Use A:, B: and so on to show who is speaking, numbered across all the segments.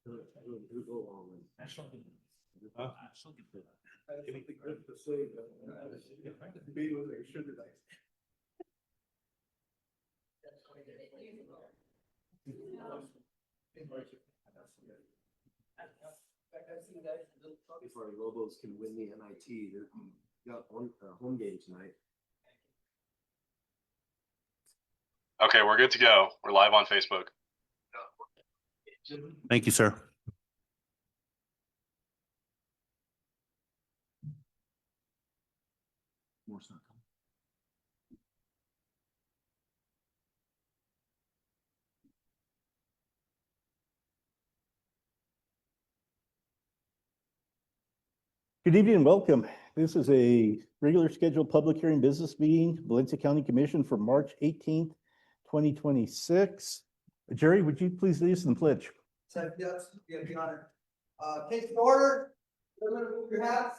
A: Before the Lobos can win the NIT, they've got one home game tonight.
B: Okay, we're good to go. We're live on Facebook.
C: Thank you, sir. Good evening and welcome. This is a regular scheduled public hearing business meeting, Valencia County Commission for March 18th, 2026. Jerry, would you please lead us in the pledge?
D: Yes, your honor. Case to order. Everyone move your hats.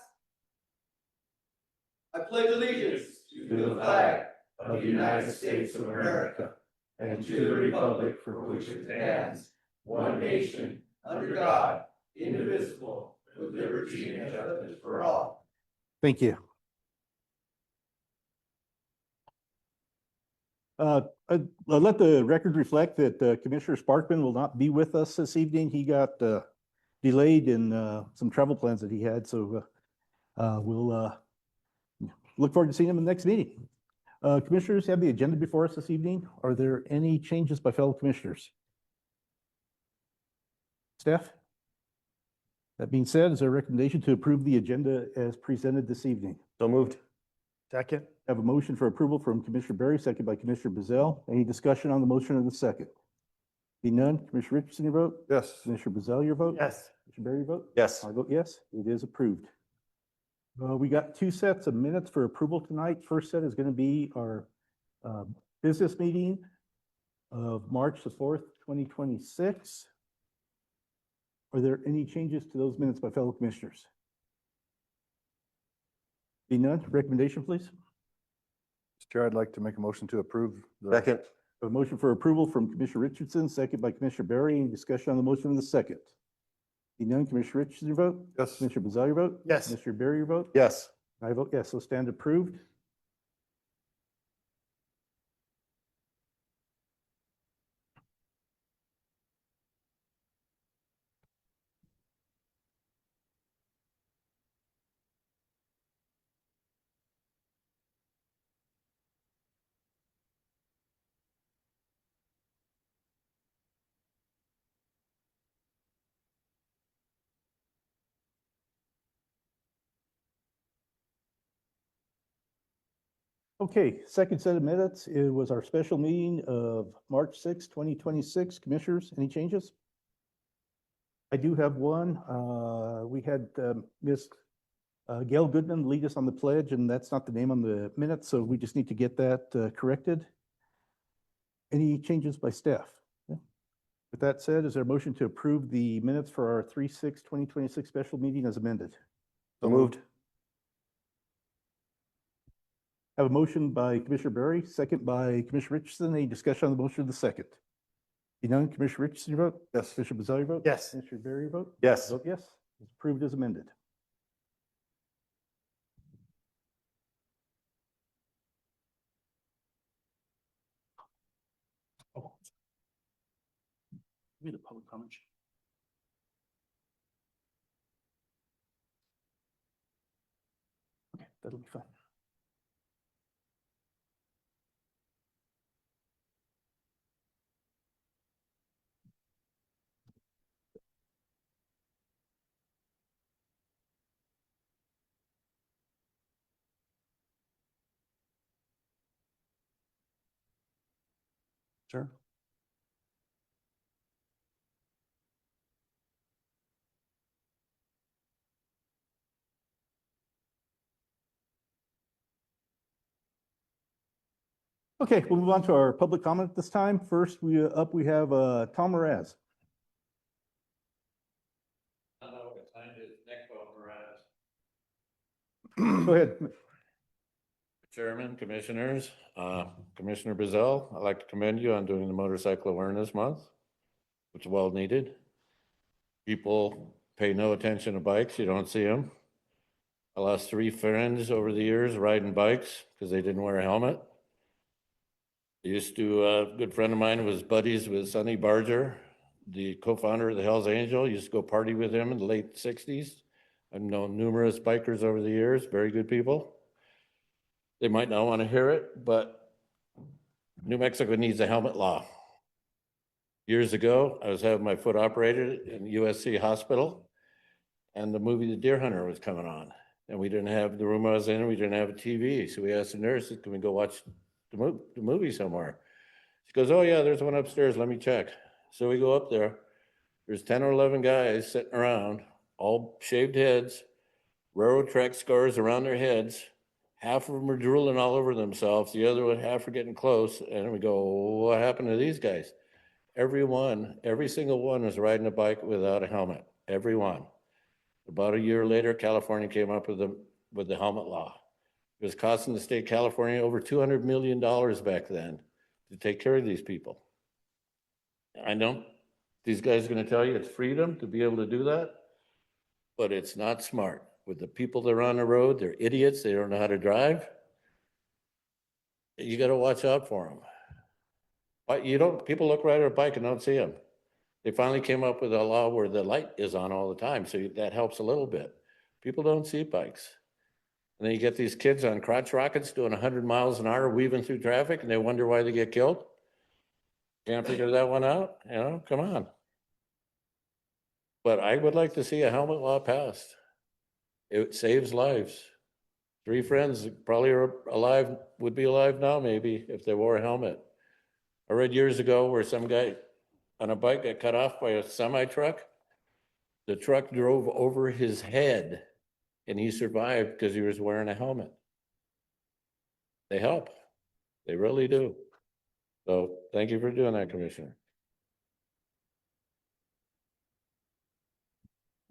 D: I pledge allegiance
E: to the flag of the United States of America and to the republic for which it stands, one nation, under God, indivisible, with liberty and justice for all.
C: Thank you. I'll let the record reflect that Commissioner Sparkman will not be with us this evening. He got delayed in some travel plans that he had, so we'll look forward to seeing him in the next meeting. Commissioners have the agenda before us this evening. Are there any changes by fellow commissioners? Staff? That being said, is there a recommendation to approve the agenda as presented this evening?
A: So moved.
C: Second. I have a motion for approval from Commissioner Berry, second by Commissioner Bazell. Any discussion on the motion or the second? Being none, Commissioner Richardson, your vote?
A: Yes.
C: Commissioner Bazell, your vote?
A: Yes.
C: Commissioner Berry, your vote?
A: Yes.
C: I vote yes, it is approved. We got two sets of minutes for approval tonight. First set is going to be our business meeting of March the 4th, 2026. Are there any changes to those minutes by fellow commissioners? Being none, recommendation, please.
F: Mr. Chair, I'd like to make a motion to approve.
A: Second.
C: A motion for approval from Commissioner Richardson, second by Commissioner Berry. Any discussion on the motion in the second? Being none, Commissioner Richardson, your vote?
F: Yes.
C: Commissioner Bazell, your vote?
A: Yes.
C: Commissioner Berry, your vote?
A: Yes.
C: I vote yes, so stand approved. Okay, second set of minutes, it was our special meeting of March 6, 2026. Commissioners, any changes? I do have one. We had Ms. Gail Goodman lead us on the pledge, and that's not the name on the minutes, so we just need to get that corrected. Any changes by staff? Yeah. With that said, is there a motion to approve the minutes for our 3/6/2026 special meeting as amended?
A: So moved.
C: I have a motion by Commissioner Berry, second by Commissioner Richardson. Any discussion on the motion of the second? Be none, Commissioner Richardson, your vote?
F: Yes.
C: Commissioner Bazell, your vote?
A: Yes.
C: Commissioner Berry, your vote?
A: Yes.
C: Vote yes. It's approved as amended. Oh. Give me the public comment. Okay, that'll be fine. Sure. Okay, we'll move on to our public comment this time. First, we have Tom Moraz.
E: I don't know what time it is next over.
C: Go ahead.
E: Chairman, Commissioners, Commissioner Bazell, I'd like to commend you on doing the Motorcycle Awareness Month, which is well needed. People pay no attention to bikes. You don't see them. I lost 3 friends over the years riding bikes because they didn't wear a helmet. I used to, a good friend of mine was buddies with Sonny Barger, the co-founder of the Hells Angel. Used to go party with him in the late 60s. I've known numerous bikers over the years, very good people. They might not want to hear it, but New Mexico needs a helmet law. Years ago, I was having my foot operated in USC hospital, and the movie The Deer Hunter was coming on. And we didn't have the room I was in, we didn't have a TV. So we asked the nurse, can we go watch the movie somewhere? She goes, oh yeah, there's one upstairs, let me check. So we go up there. There's 10 or 11 guys sitting around, all shaved heads, railroad track scars around their heads. Half of them are drooling all over themselves. The other one, half are getting close. And we go, what happened to these guys? Every single one was riding a bike without a helmet. Every one. About a year later, California came up with the helmet law. It was costing the state of California over $200 million back then to take care of these people. I know these guys are going to tell you it's freedom to be able to do that, but it's not smart. With the people that are on the road, they're idiots. They don't know how to drive. You got to watch out for them. But people look right at a bike and don't see them. They finally came up with a law where the light is on all the time, so that helps a little bit. People don't see bikes. And then you get these kids on crotch rockets doing 100 miles an hour, weaving through traffic, and they wonder why they get killed. Can't figure that one out, come on. But I would like to see a helmet law passed. It saves lives. 3 friends probably are alive, would be alive now maybe if they wore a helmet. I read years ago where some guy on a bike got cut off by a semi-truck. The truck drove over his head and he survived because he was wearing a helmet. They help. They really do. So thank you for doing that, Commissioner.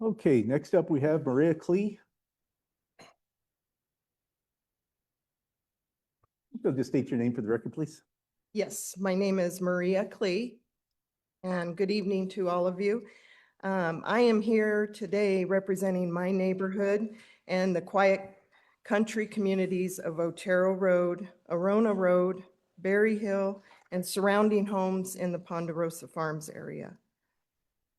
C: Okay, next up we have Maria Klee. So just state your name for the record, please.
G: Yes, my name is Maria Klee, and good evening to all of you. I am here today representing my neighborhood and the quiet country communities of Otero Road, Arona Road, Berry Hill, and surrounding homes in the Ponderosa Farms area.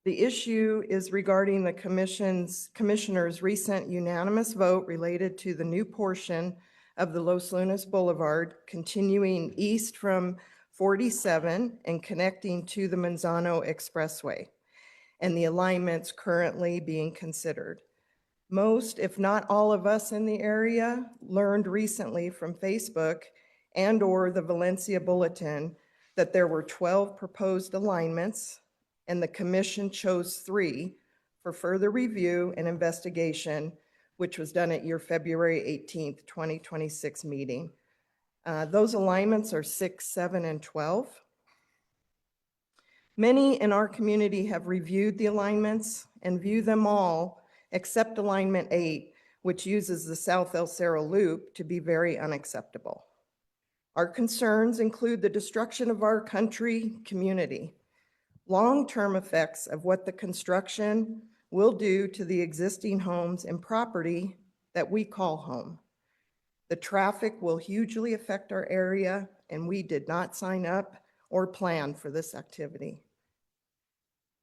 G: The issue is regarding the commissioner's recent unanimous vote related to the new portion of the Los Lunas Boulevard continuing east from 47 and connecting to the Manzano Expressway, and the alignments currently being considered. Most, if not all of us in the area learned recently from Facebook and/or the Valencia Bulletin that there were 12 proposed alignments, and the commission chose 3 for further review and investigation, which was done at your February 18th, 2026 meeting. Those alignments are 6, 7, and 12. Many in our community have reviewed the alignments and view them all except alignment 8, which uses the South El Cerro Loop, to be very unacceptable. Our concerns include the destruction of our country community, long-term effects of what the construction will do to the existing homes and property that we call home. The traffic will hugely affect our area, and we did not sign up or plan for this activity.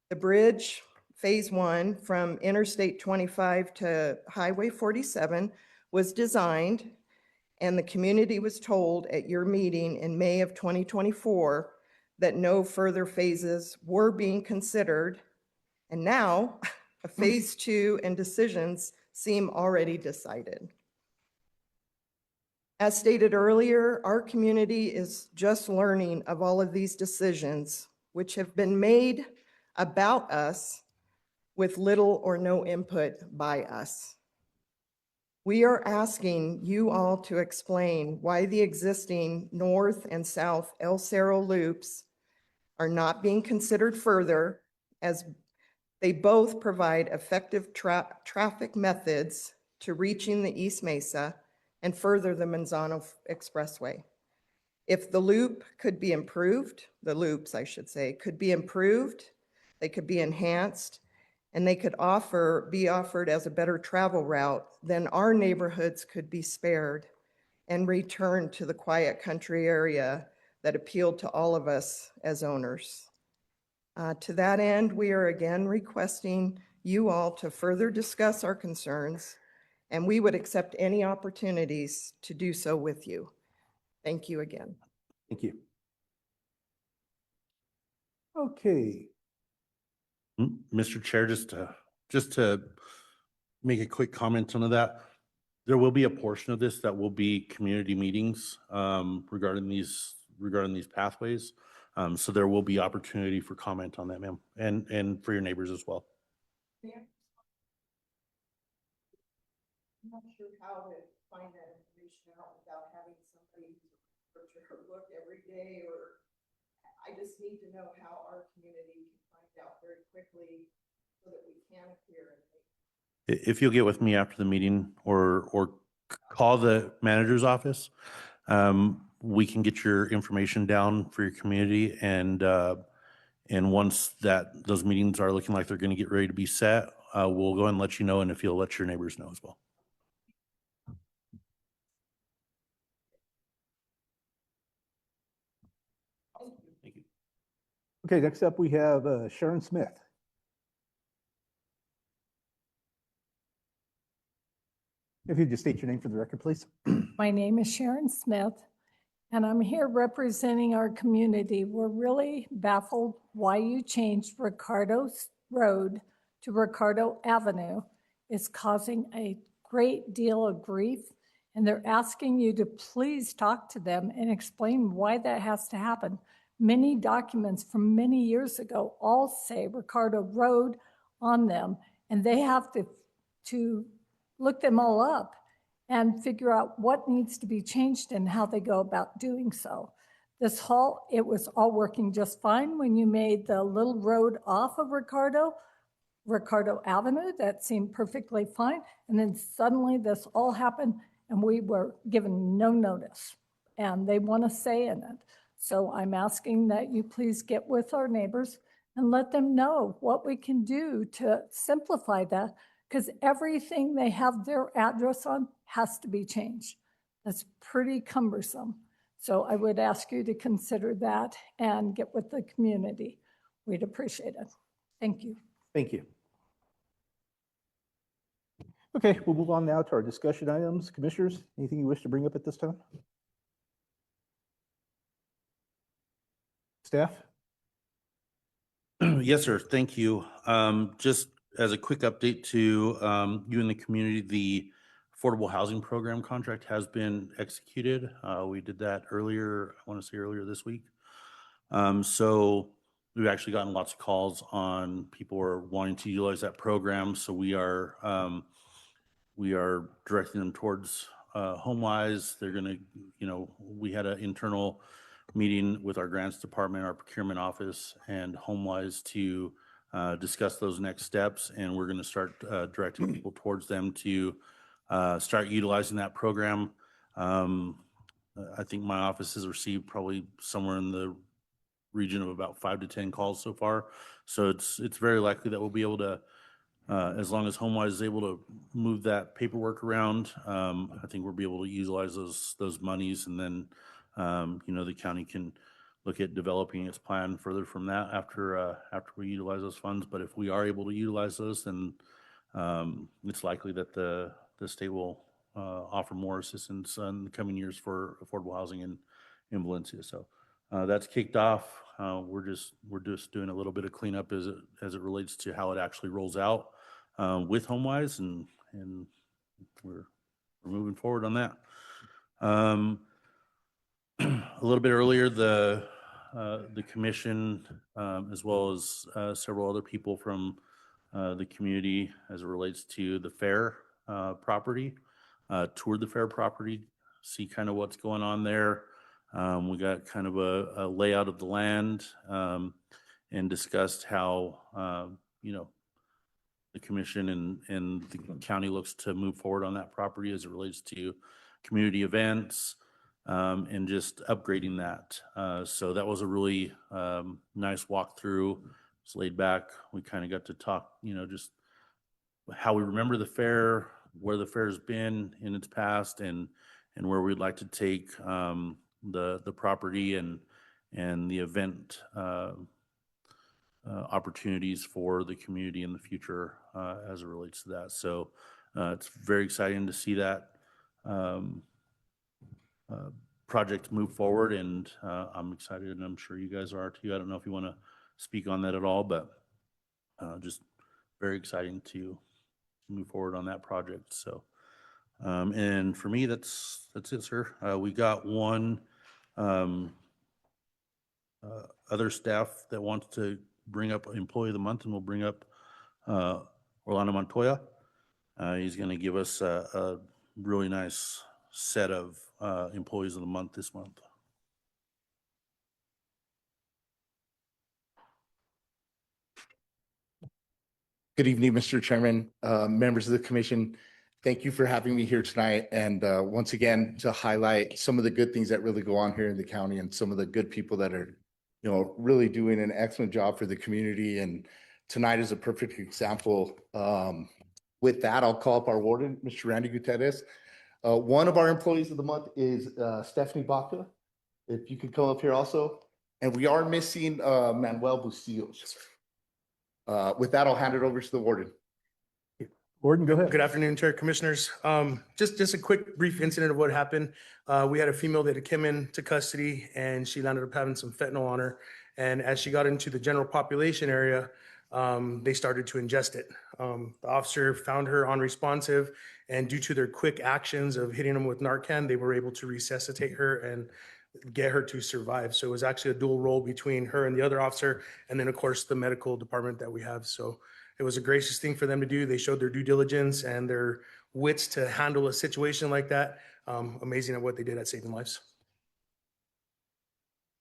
G: The bridge, Phase 1, from Interstate 25 to Highway 47 was designed, and the community was told at your meeting in May of 2024 that no further phases were being considered, and now a Phase 2 and decisions seem already decided. As stated earlier, our community is just learning of all of these decisions, which have been made about us with little or no input by us. We are asking you all to explain why the existing north and south El Cerro loops are not being considered further, as they both provide effective traffic methods to reaching the East Mesa and further the Manzano Expressway. If the loop could be improved, the loops, I should say, could be improved, they could be enhanced, and they could be offered as a better travel route, then our neighborhoods could be spared and returned to the quiet country area that appealed to all of us as owners. To that end, we are again requesting you all to further discuss our concerns, and we would accept any opportunities to do so with you. Thank you again.
C: Thank you. Okay,
H: Mr. Chair, just to make a quick comment on that, there will be a portion of this that will be community meetings regarding these pathways. So there will be opportunity for comment on that, ma'am, and for your neighbors as well.
G: I'm not sure how to find that information out without having somebody look every day, or I just need to know how our community can find out very quickly so that we can appear.
H: If you'll get with me after the meeting or call the manager's office, we can get your information down for your community, and once those meetings are looking like they're going to get ready to be set, we'll go ahead and let you know, and if you'll let your neighbors know as well. Thank you.
C: okay, next up we have Sharon Smith. If you just state your name for the record, please.
I: My name is Sharon Smith, and I'm here representing our community. We're really baffled why you changed Ricardo Road to Ricardo Avenue. It's causing a great deal of grief, and they're asking you to please talk to them and explain why that has to happen. Many documents from many years ago all say Ricardo Road on them, and they have to look them all up and figure out what needs to be changed and how they go about doing so. It was all working just fine when you made the little road off of Ricardo Avenue. That seemed perfectly fine. And then suddenly this all happened and we were given no notice, and they want a say in it. So I'm asking that you please get with our neighbors and let them know what we can do to simplify that, because everything they have their address on has to be changed. That's pretty cumbersome. So I would ask you to consider that and get with the community. We'd appreciate it. Thank you.
C: Thank you. Okay, we'll move on now to our discussion items. Commissioners, anything you wish to bring up at this time? Staff?
H: Yes, sir. Thank you. Just as a quick update to you and the community, the affordable housing program contract has been executed. We did that earlier, I want to say earlier this week. So we've actually gotten lots of calls on people who are wanting to utilize that program. So we are directing them towards HomeWise. They're going to, we had an internal meeting with our grants department, our procurement office, and HomeWise to discuss those next steps. And we're going to start directing people towards them to start utilizing that program. I think my office has received probably somewhere in the region of about 5 to 10 calls so far. So it's very likely that we'll be able to, as long as HomeWise is able to move that paperwork around, I think we'll be able to utilize those monies, and then the county can look at developing its plan further from that after we utilize those funds. But if we are able to utilize those, then it's likely that the state will offer more assistance in the coming years for affordable housing in Valencia. So that's kicked off. We're just doing a little bit of cleanup as it relates to how it actually rolls out with HomeWise, and we're moving forward on that. A little bit earlier, the commission, as well as several other people from the community, as it relates to the fair property, toured the fair property, see kind of what's going on there. We got kind of a layout of the land, and discussed how the commission and the county looks to move forward on that property as it relates to community events, and just upgrading that. So that was a really nice walkthrough was laid back. We kind of got to talk, just how we remember the fair, where the fair's been in its past, and where we'd like to take the property and the event opportunities for the community in the future as it relates to that. So it's very exciting to see that project move forward, and I'm excited, and I'm sure you guys are too. I don't know if you want to speak on that at all, but just very exciting to move forward on that project. So, and for me, that's it, sir. We got one other staff that wants to bring up Employee of the Month, and we'll bring up Orlando Montoya. He's going to give us a really nice set of Employees of the Month this month.
J: Good evening, Mr. Chairman, members of the commission. Thank you for having me here tonight. And once again, to highlight some of the good things that really go on here in the county and some of the good people that are, really doing an excellent job for the community. And tonight is a perfect example. With that, I'll call up our warden, Mr. Randy Gutierrez. One of our Employees of the Month is Stephanie Baca. If you could come up here also. And we are missing Manuel Bustillos. With that, I'll hand it over to the warden.
C: Warden, go ahead.
K: Good afternoon, Chair, Commissioners. Just a quick brief incident of what happened. We had a female that had come into custody and she landed up having some fentanyl on her. And as she got into the general population area, they started to ingest it. The officer found her unresponsive, and due to their quick actions of hitting them with Narcan, they were able to resuscitate her and get her to survive. So it was actually a dual role between her and the other officer, and then of course the medical department that we have. So it was a gracious thing for them to do. They showed their due diligence and their wits to handle a situation like that. Amazing at what they did at saving lives.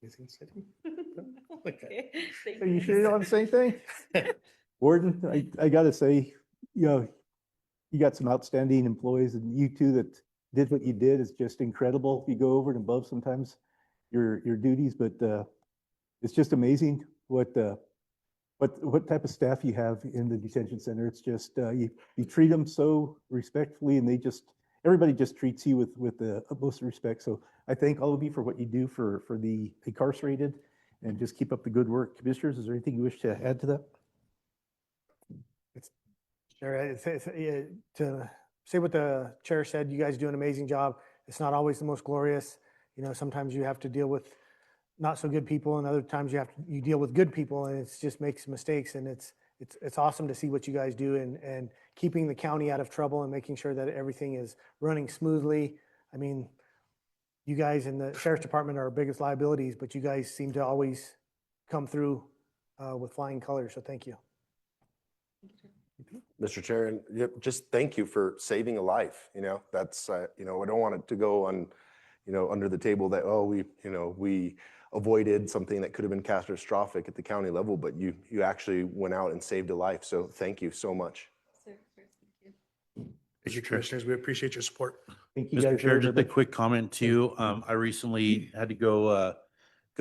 K: Anything to say?
I: Okay.
C: Are you sure you don't have the same thing? Warden, I gotta say, you got some outstanding employees, and you two that did what you did is just incredible. You go over and above sometimes your duties, but it's just amazing what type of staff you have in the detention center. It's just you treat them so respectfully, and everybody just treats you with the utmost respect. So I thank all of you for what you do for the incarcerated, and just keep up the good work. Commissioners, is there anything you wish to add to that?
L: Sure. To say what the chair said, you guys do an amazing job. It's not always the most glorious. Sometimes you have to deal with not so good people, and other times you deal with good people, and it just makes mistakes. And it's awesome to see what you guys do and keeping the county out of trouble and making sure that everything is running smoothly. I mean, you guys in the sheriff's department are our biggest liabilities, but you guys seem to always come through with flying colors. So thank you.
M: Mr. Chair, and just thank you for saving a life. That's, I don't want it to go on, under the table that, we avoided something that could have been catastrophic at the county level, but you actually went out and saved a life. So thank you so much.
K: Thank you, Commissioners. We appreciate your support.
C: Thank you
H: Mr.
C: guys
H: Chair,
C: very
H: just a
C: much.
H: quick comment too. I recently had to go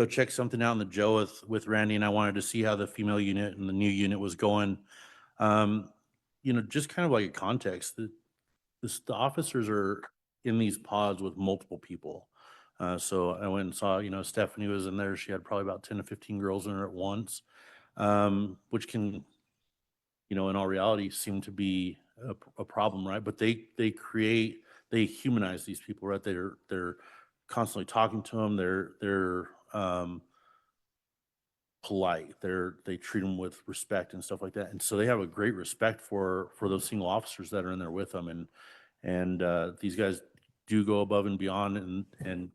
H: check something out in the jail with Randy, and I wanted to see how the female unit and the new unit was going. Just kind of like a context, the officers are in these pods with multiple people. So I went and saw, Stephanie was in there. She had probably about 10 to 15 girls in her at once, which can, in all reality, seem to be a problem, right? But they humanize these people, right? They're constantly talking to them. They're polite. They treat them with respect and stuff like that. And so they have a great respect for those single officers that are in there with them. And these guys do go above and beyond. And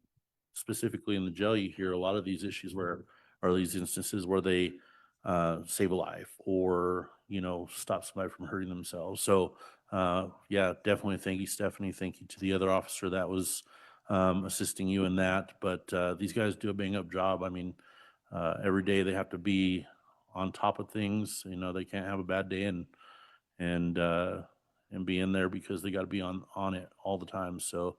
H: specifically in the jail, you hear a lot of these issues these instances where they save a life or, stop somebody from hurting themselves. So yeah, definitely thank you, Stephanie. Thank you to the other officer that was assisting you in that. But these guys do a bang up job. I mean, every day they have to be on top of things. They can't have a bad day and be in there because they got to be on it all the time. So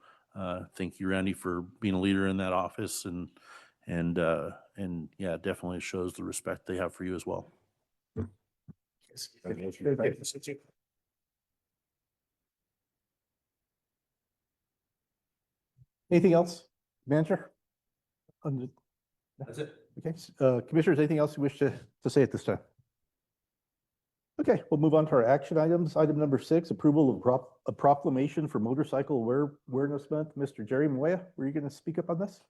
H: thank you, Randy, for being a leader in that office, and yeah, definitely shows the respect they have for you as well.
C: Anything else, manager?
A: That's it.
C: Okay, commissioners, anything else you wish to say at this time? Okay, we'll move on to our action items. Item number 6, approval of a proclamation for Motorcycle Awareness Month. Mr. Jerry Moya, were you going to speak up on this?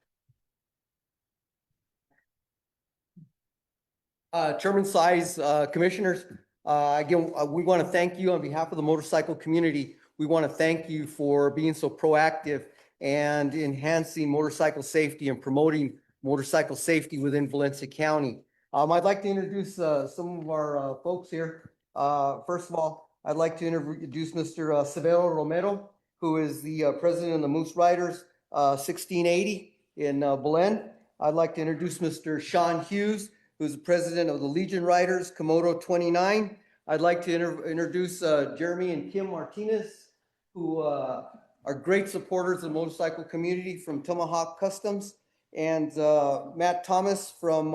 D: Chairman Size, Commissioners, again, we want to thank you on behalf of the motorcycle community. We want to thank you for being so proactive and enhancing motorcycle safety and promoting motorcycle safety within Valencia County. I'd like to introduce some of our folks here. First of all, I'd like to introduce Mr. Severo Romero, who is the president of the Moose Riders 1680 in Belen. I'd like to introduce Mr. Sean Hughes, who's the president of the Legion Riders, Komodo 29. I'd like to introduce Jeremy and Kim Martinez, who are great supporters of the motorcycle community from Tomahawk Customs, and Matt Thomas from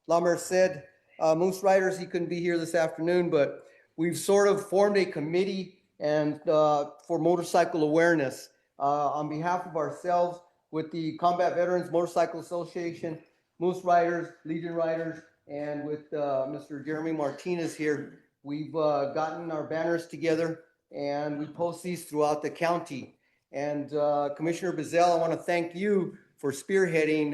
D: La Merced Moose Riders. He couldn't be here this afternoon, but we've sort of formed a committee and for motorcycle awareness on behalf of ourselves with the Combat Veterans Motorcycle Association, Moose Riders, Legion Riders, and with Mr. Jeremy Martinez here. We've gotten our banners together and we post these throughout the county. And Commissioner Bazell, I want to thank you for spearheading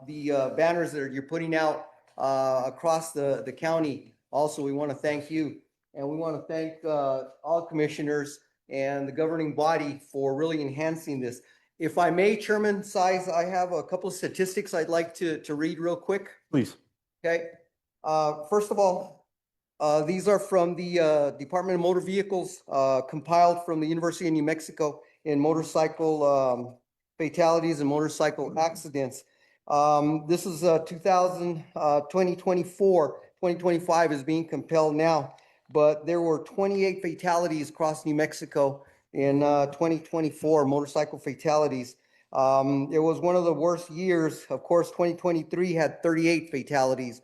D: the banners that you're putting out across the county. Also, we want to thank you. And we want to thank all commissioners and the governing body for really enhancing this. If I may, Chairman Size, I have a couple of statistics I'd like to read real quick.
C: Please.
D: Okay. First of all, these are from the Department of Motor Vehicles, compiled from the University of New Mexico in motorcycle fatalities and motorcycle accidents. This is 2024. 2025 is being compelled now, but there were 28 fatalities across New Mexico in 2024, motorcycle fatalities. It was one of the worst years. Of course, 2023 had 38 fatalities,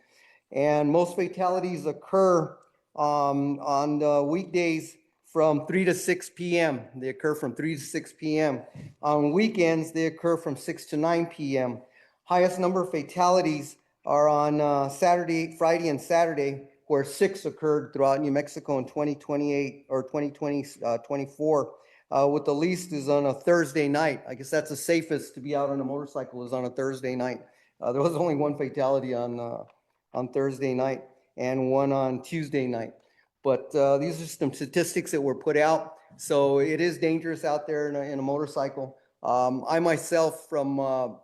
D: and most fatalities occur on the weekdays from 3 to 6 p.m. They occur from 3 to 6 p.m. On weekends, they occur from 6 to 9 p.m. Highest number of fatalities are on Saturday, Friday, and Saturday, where 6 occurred throughout New Mexico in 2028 or 2024. With the least is on a Thursday night. I guess that's the safest to be out on a motorcycle is on a Thursday night. There was only one fatality on Thursday night and one on Tuesday night. But these are some statistics that were put out. So it is dangerous out there in a motorcycle. I myself, from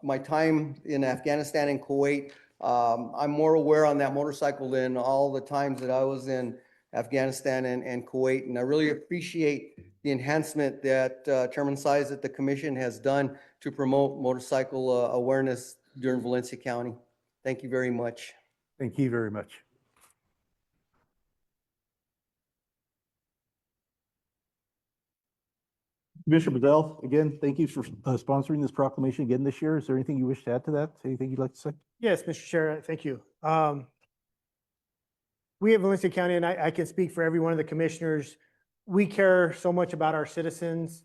D: my time in Afghanistan and Kuwait, I'm more aware on that motorcycle than all the times that I was in Afghanistan and Kuwait. And I really appreciate the enhancement that Chairman Size that the commission has done to promote motorcycle awareness during Valencia County. Thank you very much.
C: Thank you very much. Commissioner Bedell, again, thank you for sponsoring this proclamation again this year. Is there anything you wish to add to that? Anything you'd like to say?
L: Yes, Mr. Chair, thank you. We at Valencia County, and I can speak for every one of the commissioners, we care so much about our citizens,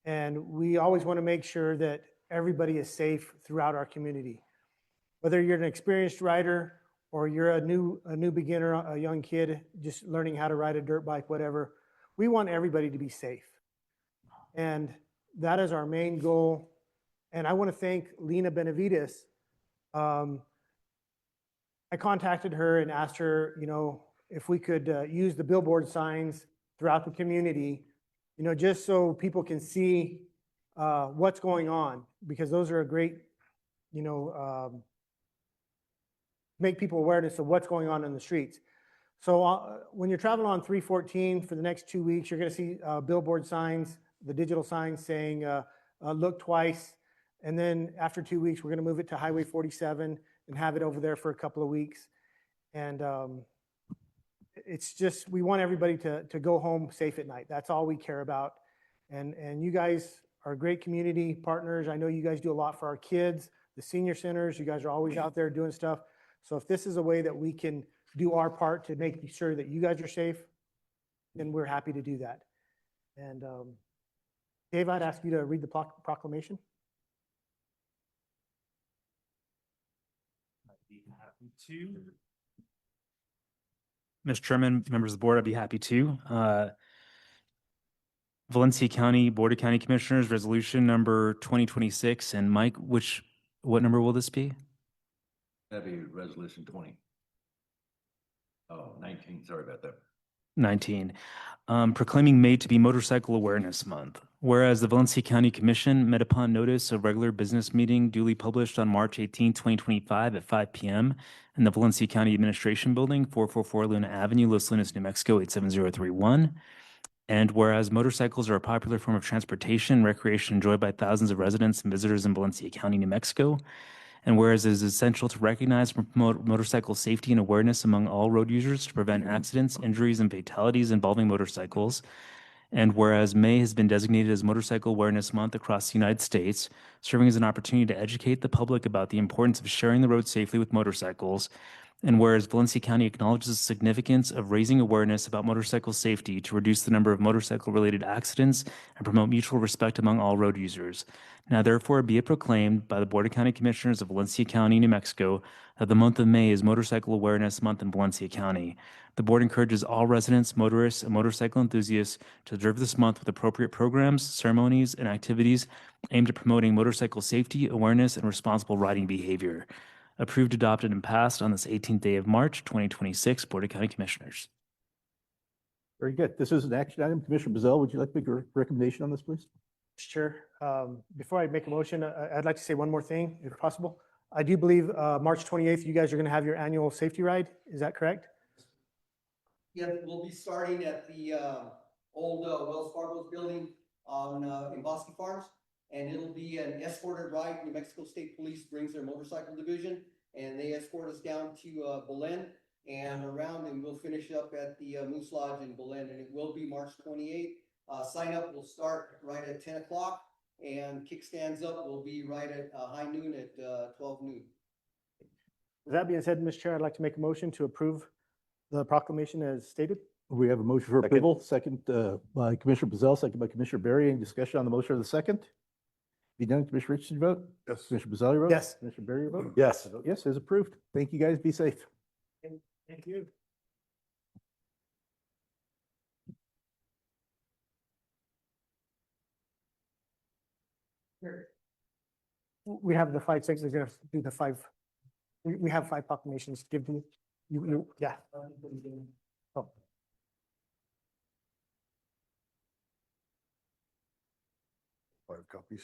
L: and we always want to make sure that everybody is safe throughout our community. Whether you're an experienced rider or you're a new beginner, a young kid just learning how to ride a dirt bike, whatever, we want everybody to be safe. And that is our main goal. And I want to thank Lena Benavides. I contacted her and asked her, if we could use the billboard signs throughout the community, just so people can see what's going on, because those are a great, make people awareness of what's going on in the streets. So when you're traveling on 314 for the next 2 weeks, you're going to see billboard signs, the digital signs saying, look twice. And then after 2 weeks, we're going to move it to Highway 47 and have it over there for a couple of weeks. And it's just, we want everybody to go home safe at night. That's all we care about. And you guys are great community partners. I know you guys do a lot for our kids, the senior centers. You guys are always out there doing stuff. So if this is a way that we can do our part to make sure that you guys are safe, then we're happy to do that. And Dave, I'd ask you to read the proclamation.
N: I'd be happy to. Mr. Chairman, members of the board, I'd be happy to. Valencia County Board of County Commissioners, resolution number 2026. And Mike, what number will this be?
E: That'd be resolution 20. Oh, 19, sorry about that.
N: 19. Proclaiming May to be Motorcycle Awareness Month. Whereas the Valencia County Commission met upon notice of regular business meeting duly published on March 18, 2025 at 5 p.m. in the Valencia County Administration Building, 444 Luna Avenue, Los Lunas, New Mexico, 87031. And whereas motorcycles are a popular form of transportation and recreation enjoyed by thousands of residents and visitors in Valencia County, New Mexico. And whereas it is essential to recognize and promote motorcycle safety and awareness among all road users to prevent accidents, injuries, and fatalities involving motorcycles. And whereas May has been designated as Motorcycle Awareness Month across the United States, serving as an opportunity to educate the public about the importance of sharing the road safely with motorcycles. And whereas Valencia County acknowledges the significance of raising awareness about motorcycle safety to reduce the number of motorcycle-related accidents and promote mutual respect among all road users. Now therefore be it proclaimed by the Board of County Commissioners of Valencia County, New Mexico, that the month of May is Motorcycle Awareness Month in Valencia County. The board encourages all residents, motorists, and motorcycle enthusiasts to observe this month with appropriate programs, ceremonies, and activities aimed at promoting motorcycle safety, awareness, and responsible riding behavior. Approved, adopted, and passed on this 18th day of March, 2026, Board of County Commissioners.
C: Very good. This is an action item. Commissioner Bazell, would you like to make a recommendation on this, please?
L: Sure. Before I make a motion, I'd like to say one more thing, if possible. I do believe March 28th, you guys are going to have your annual safety ride. Is that correct?
D: Yeah, we'll be starting at the old Wells Fargo's building on in Bosque Farms, and it'll be an escorted ride. New Mexico State Police brings their motorcycle division, and they escort us down to Belen and around, and we'll finish up at the Moose Lodge in Belen, and it will be March 28th. Sign up will start right at 10 o'clock, and kickstands up will be right at high noon at 12 noon.
L: With that being said, Mr. Chair, I'd like to make a motion to approve the proclamation as stated.
C: We have a motion for approval, second by Commissioner Bazell, second by Commissioner Berry. Any discussion on the motion of the second? Be done. Commissioner Richardson, your vote?
F: Yes.
C: Commissioner Bazell, your vote?
L: Yes.
C: Commissioner Berry, your vote?
M: Yes.
C: I vote yes, is approved. Thank you, guys. Be safe.
L: Thank you. We have the 5 seconds. We're going to do the 5. We have 5 proclamations. Give to you. Yeah. Oh.
F: 5 copies.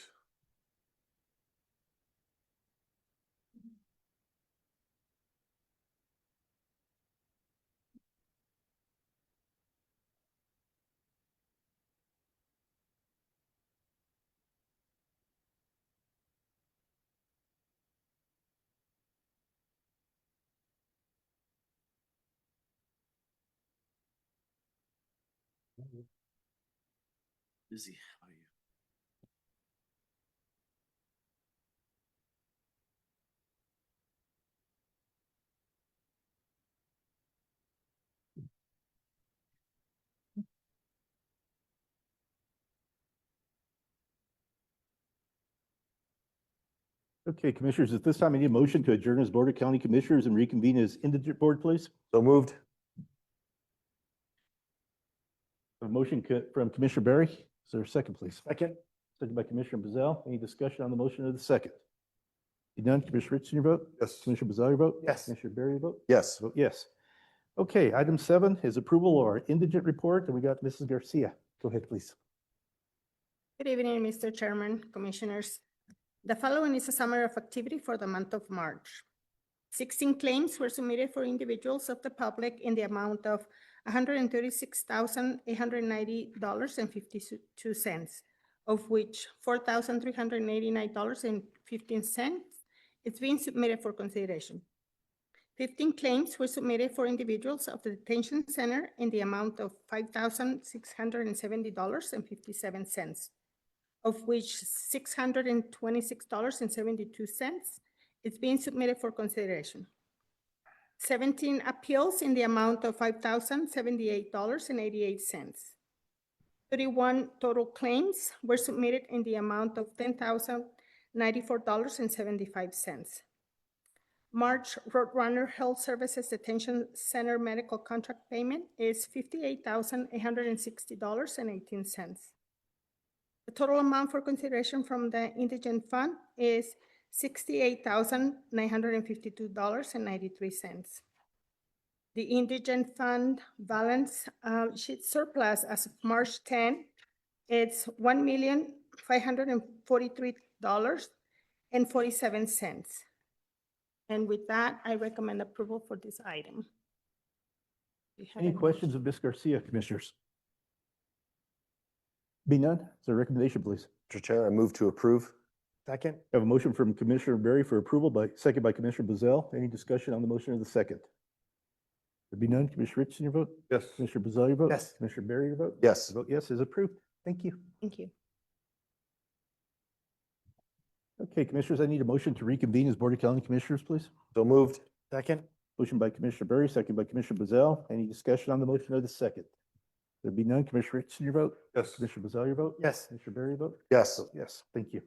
E: Busy. How are you?
C: Okay, Commissioners, at this time, I need a motion to adjourn as Board of County Commissioners and reconvene as indigent board, please.
M: So moved.
C: A motion from Commissioner Berry. Is there a second, please?
L: Second.
C: Second by Commissioner Bazell. Any discussion on the motion of the second? Be done. Commissioner Richardson, your vote?
F: Yes.
C: Commissioner Bazell, your vote?
L: Yes.
C: Commissioner Berry, your vote?
M: Yes.
C: Vote yes. Okay, item 7 is approval of our indigent report, and we got Mrs. Garcia. Go ahead, please.
O: Good evening, Mr. Chairman, Commissioners. The following is a summary of activity for the month of March. 16 claims were submitted for individuals of the public in the amount of $136,890.52, of which $4,389.15 is being submitted for consideration. 15 claims were submitted for individuals of the detention center in the amount of $5,670.57, of which $626.72 is being submitted for consideration. 17 appeals in the amount of $5,078.88. 31 total claims were submitted in the amount of $10,094.75. March Roadrunner Health Services Detention Center medical contract payment is $58,860.18. The total amount for consideration from the indigent fund is $68,952.93. The indigent fund balance sheet surplus as of March 10, it's $1,543.47. And with that, I recommend approval for this item. Do you have
C: Any questions of Ms. Garcia, commissioners? Be none, is there a recommendation, please?
M: Mr. Chair, I move to approve.
L: Second.
C: I have a motion from Commissioner Berry for approval second by Commissioner Bazell. Any discussion on the motion of the second? There be none. Commissioner Richardson, your vote?
F: Yes.
C: Commissioner Bazell, your vote?
L: Yes.
C: Commissioner Berry, your vote?
M: Yes.
C: I vote yes, is approved. Thank you.
O: Thank you.
C: Okay, commissioners, I need a motion to reconvene as Board of County Commissioners, please.
M: So moved.
L: Second.
C: Motion by Commissioner Berry, second by Commissioner Bazell. Any discussion on the motion of the second? There be none. Commissioner Richardson, your vote?
F: Yes.
C: Commissioner Bazell, your vote?
L: Yes.
C: Commissioner Berry, your vote?
M: Yes.
C: Vote yes, thank you.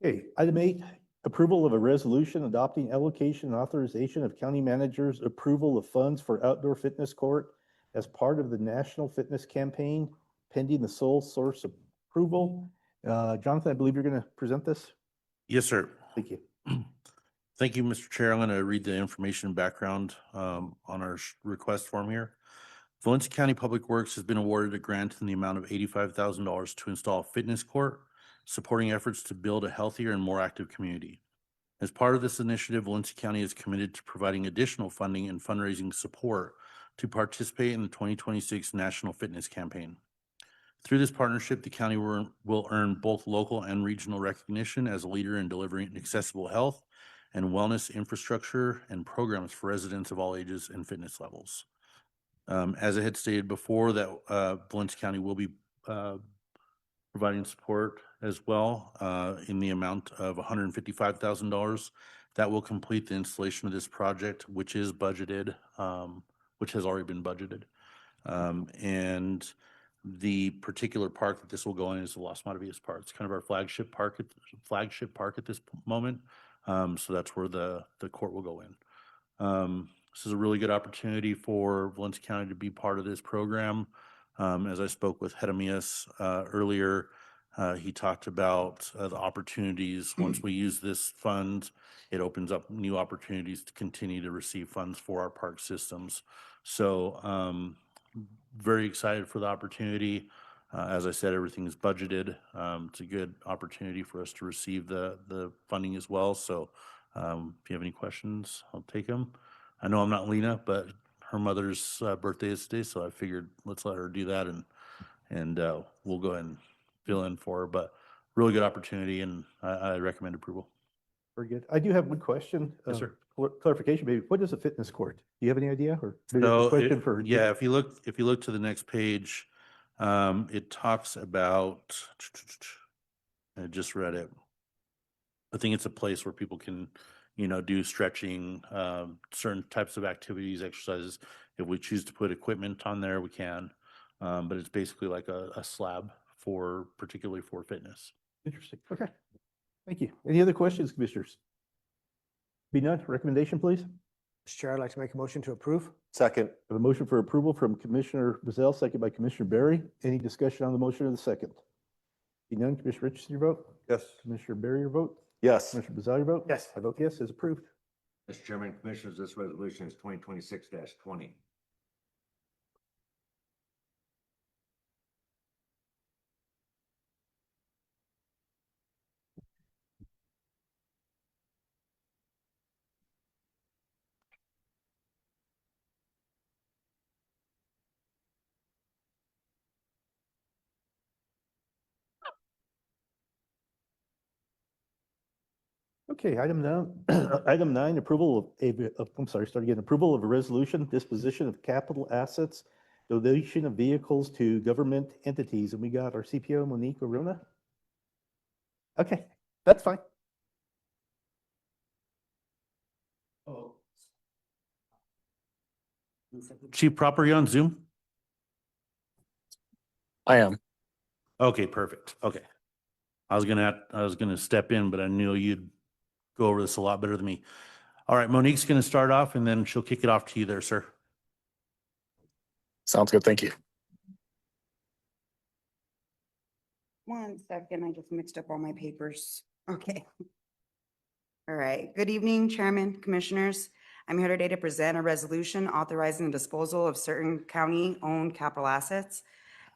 C: Okay, item 8, approval of a resolution adopting allocation and authorization of county managers' approval of funds for outdoor fitness court as part of the National Fitness Campaign pending the sole source approval. Jonathan, I believe you're going to present this.
H: Yes, sir.
C: Thank you.
H: Thank you, Mr. Chair. I'm going to read the information and background on our request form here. Valencia County Public Works has been awarded a grant in the amount of $85,000 to install a fitness court, supporting efforts to build a healthier and more active community. As part of this initiative, Valencia County is committed to providing additional funding and fundraising support to participate in the 2026 National Fitness Campaign. Through this partnership, the county will earn both local and regional recognition as a leader in delivering accessible health and wellness infrastructure and programs for residents of all ages and fitness levels. As I had stated before, that Valencia County will be providing support as well in the amount of $155,000. That will complete the installation of this project, which is budgeted, which has already been budgeted. And the particular park that this will go in is the Las Maravillas Park. It's kind of our flagship park at this moment. So that's where the court will go in. This is a really good opportunity for Valencia County to be part of this program. As I spoke with Jeremias earlier, he talked about the opportunities. Once we use this fund, it opens up new opportunities to continue to receive funds for our park systems. So very excited for the opportunity. As I said, everything is budgeted. It's a good opportunity for us to receive the funding as well. So if you have any questions, I'll take them. I know I'm not Lena, but her mother's birthday is today, so I figured let's let her do that, and we'll go ahead and fill in for her. But really good opportunity, and I recommend approval.
C: Very good. I do have one question.
H: Yes, sir.
C: Clarification, maybe. What is a fitness court? Do you have any idea? Or maybe
H: So
C: a question for
H: yeah, if you look to the next page, it talks about. I just read it. I think it's a place where people can, do stretching, certain types of activities, exercises. If we choose to put equipment on there, we can. But it's basically like a slab particularly for fitness.
C: Interesting. Okay. Thank you. Any other questions, commissioners? Be none. Recommendation, please.
L: Mr. Chair, I'd like to make a motion to approve.
M: Second.
C: I have a motion for approval from Commissioner Bazell, second by Commissioner Berry. Any discussion on the motion of the second? Be none. Commissioner Richardson, your vote?
F: Yes.
C: Commissioner Berry, your vote?
M: Yes.
C: Commissioner Bazell, your vote?
L: Yes.
C: I vote yes, is approved.
E: Mr. Chairman, Commissioners, this resolution is 2026-20.
C: Okay, item 9, item 9, approval start again, approval of a resolution, disposition of capital assets, donation of vehicles to government entities, and we got our CPO, Monique Arona. Okay, that's fine.
H: Chief Prop, are you on Zoom?
J: I am.
H: Okay, perfect. Okay. I was gonna step in, but I knew you'd go over this a lot better than me. All right, Monique's gonna start off and then she'll kick it off to you there, sir.
J: Sounds good. Thank you.
P: One second, I just mixed up all my papers. Okay. All right. Good evening, Chairman, Commissioners. I'm here today to present a resolution authorizing the disposal of certain county-owned capital assets.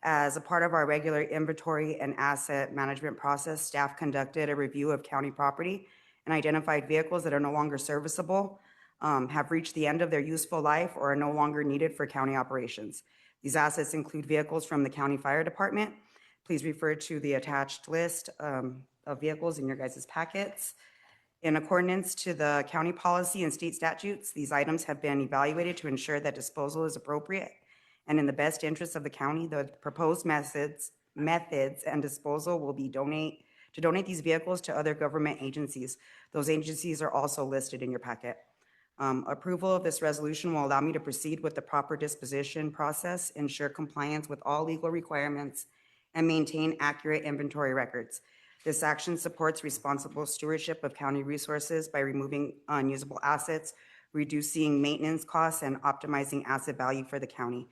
P: As a part of our regular inventory and asset management process, staff conducted a review of county property and identified vehicles that are no longer serviceable, have reached the end of their useful life, or are no longer needed for county operations. These assets include vehicles from the county fire department. Please refer to the attached list of vehicles in your guys' packets. In accordance to the county policy and state statutes, these items have been evaluated to ensure that disposal is appropriate and in the best interest of the county. The proposed methods and disposal will be donate these vehicles to other government agencies. Those agencies are also listed in your packet. Approval of this resolution will allow me to proceed with the proper disposition process, ensure compliance with all legal requirements, and maintain accurate inventory records. This action supports responsible stewardship of county resources by removing unusable assets, reducing maintenance costs, and optimizing asset value for the county.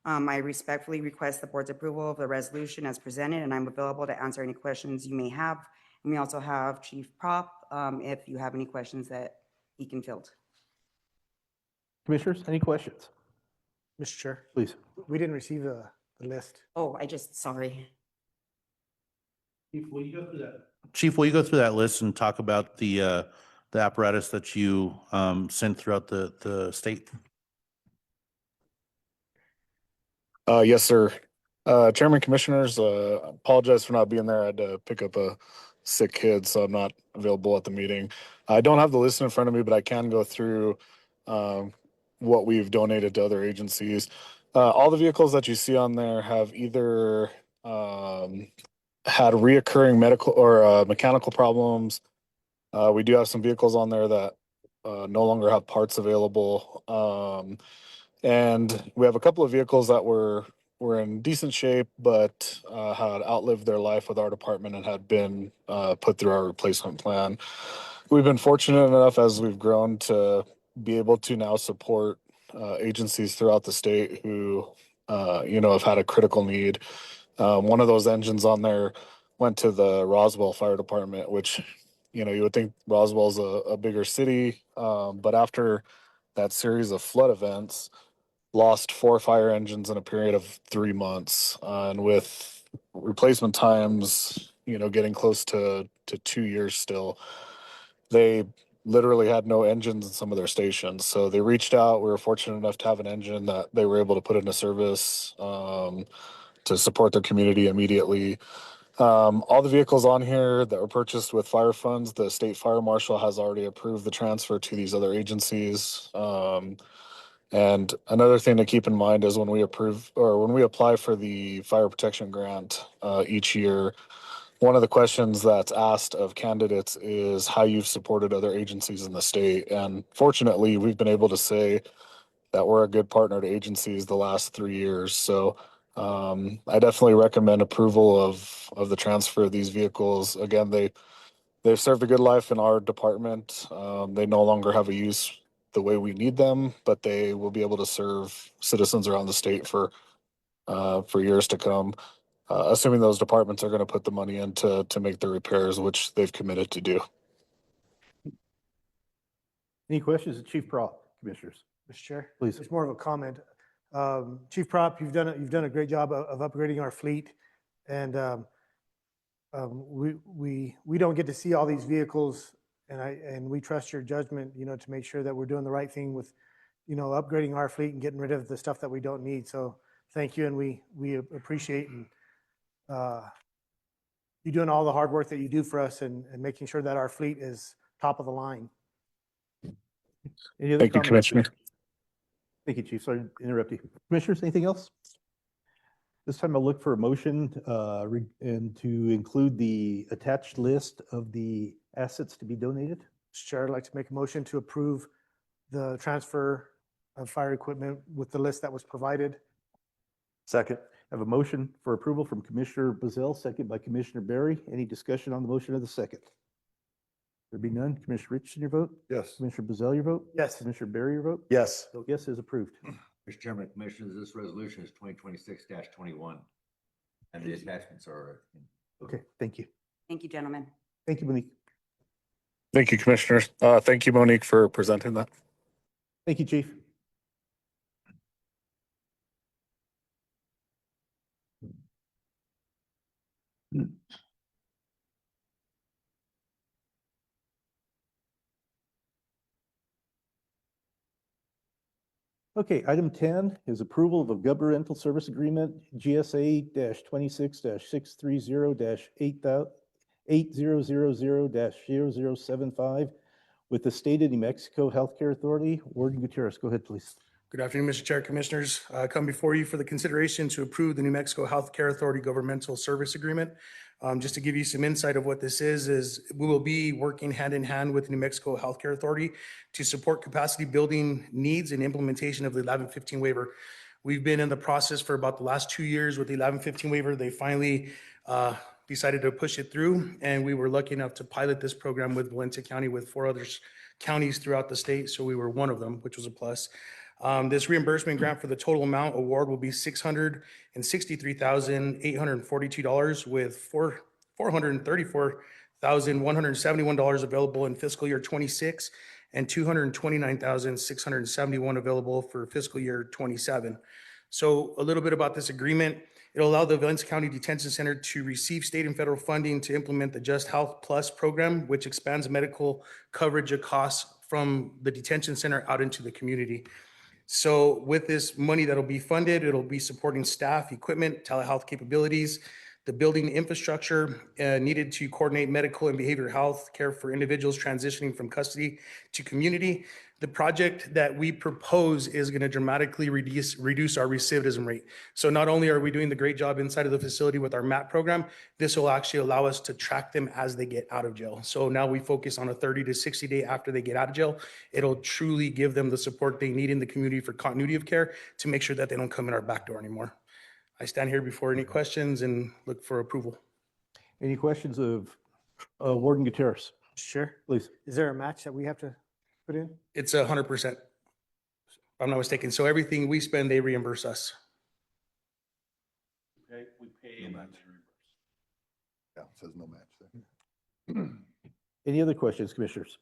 P: I respectfully request the board's approval of the resolution as presented, and I'm available to answer any questions you may have. And we also have Chief Prop if you have any questions that he can field.
C: Commissioners, any questions?
L: Mr. Chair,
C: Please.
L: we didn't receive the list.
P: Oh, sorry.
H: Chief, will you go through that list and talk about the apparatus that you sent throughout the state?
J: Yes, sir. Chairman, Commissioners, apologize for not being there. I had to pick up a sick kid, so I'm not available at the meeting. I don't have the list in front of me, but I can go through what we've donated to other agencies. All the vehicles that you see on there have either had reoccurring medical or mechanical problems. We do have some vehicles on there that no longer have parts available. And we have a couple of vehicles that were in decent shape, but had outlived their life with our department and had been put through our replacement plan. We've been fortunate enough as we've grown to be able to now support agencies throughout the state who, have had a critical need. One of those engines on there went to the Roswell Fire Department, which, you would think Roswell's a bigger city, but after that series of flood events, lost 4 fire engines in a period of 3 months, and with replacement times, getting close to 2 years still, they literally had no engines in some of their stations. So they reached out. We were fortunate enough to have an engine that they were able to put into service to support their community immediately. All the vehicles on here that were purchased with fire funds, the state fire marshal has already approved the transfer to these other agencies. And another thing to keep in mind is when we apply for the fire protection grant each year, one of the questions that's asked of candidates is how you've supported other agencies in the state. And fortunately, we've been able to say that we're a good partner to agencies the last 3 years. So I definitely recommend approval of the transfer of these vehicles. Again, they've served a good life in our department. They no longer have a use the way we need them, but they will be able to serve citizens around the state for years to come, assuming those departments are going to put the money in to make the repairs, which they've committed to do.
C: Any questions of Chief Prop, Commissioners?
L: Mr. Chair,
C: Please.
L: it's more of a comment. Chief Prop, you've done a great job of upgrading our fleet, and we don't get to see all these vehicles, and we trust your judgment, to make sure that we're doing the right thing with, upgrading our fleet and getting rid of the stuff that we don't need. So thank you, and we appreciate you doing all the hard work that you do for us and making sure that our fleet is top of the line.
C: Any other
J: Thank you,
C: comments?
J: Commissioner.
C: Thank you, Chief. Sorry to interrupt you. Commissioners, anything else? This time I'll look for a motion and to include the attached list of the assets to be donated.
L: Mr. Chair, I'd like to make a motion to approve the transfer of fire equipment with the list that was provided.
A: Second.
C: I have a motion for approval from Commissioner Bazell, second by Commissioner Barry. Any discussion on the motion of the second? There be none. Commissioner Richardson, your vote?
F: Yes.
C: Commissioner Bazell, your vote?
L: Yes.
C: Commissioner Barry, your vote?
M: Yes.
C: Vote yes is approved.
E: Mr. Chairman, Commissioners, this resolution is 2026-21, and the attachments are.
C: Okay, thank you.
P: Thank you, gentlemen.
C: Thank you, Monique.
J: Thank you, Commissioners. Thank you, Monique, for presenting that.
C: Thank you, Chief. Okay, item 10 is approval of a governmental service agreement, GSA 26-630-8000-0075 with the state of New Mexico Healthcare Authority. Warden Gutierrez, go ahead, please.
K: Good afternoon, Mr. Chair, Commissioners. Come before you for the consideration to approve the New Mexico Healthcare Authority Governmental Service Agreement. Just to give you some insight of what this is we will be working hand in hand with the New Mexico Healthcare Authority to support capacity building needs and implementation of the 1115 waiver. We've been in the process for about the last 2 years with the 1115 waiver. They finally decided to push it through, and we were lucky enough to pilot this program with Valencia County with 4 other counties throughout the state. So we were one of them, which was a plus. This reimbursement grant for the total amount award will be $663,842 with $434,171 available in fiscal year 26 and $229,671 available for fiscal year 27. So a little bit about this agreement. It'll allow the Valencia County Detention Center to receive state and federal funding to implement the Just Health Plus program, which expands medical coverage of costs from the detention center out into the community. So with this money that'll be funded, it'll be supporting staff, equipment, telehealth capabilities, the building infrastructure needed to coordinate medical and behavioral health care for individuals transitioning from custody to community. The project that we propose is going to dramatically reduce our recidivism rate. So not only are we doing the great job inside of the facility with our MAP program, this will actually allow us to track them as they get out of jail. So now we focus on a 30 to 60 day after they get out of jail. It'll truly give them the support they need in the community for continuity of care to make sure that they don't come in our back door anymore. I stand here before any questions and look for approval.
C: Any questions of Warden Gutierrez?
L: Sure.
C: Please.
L: Is there a match that we have to put in?
K: It's 100%, if I'm not mistaken. So everything we spend, they reimburse us.
H: Okay, we pay and then they reimburse.
F: Yeah, it says no match there.
C: Any other questions, Commissioners?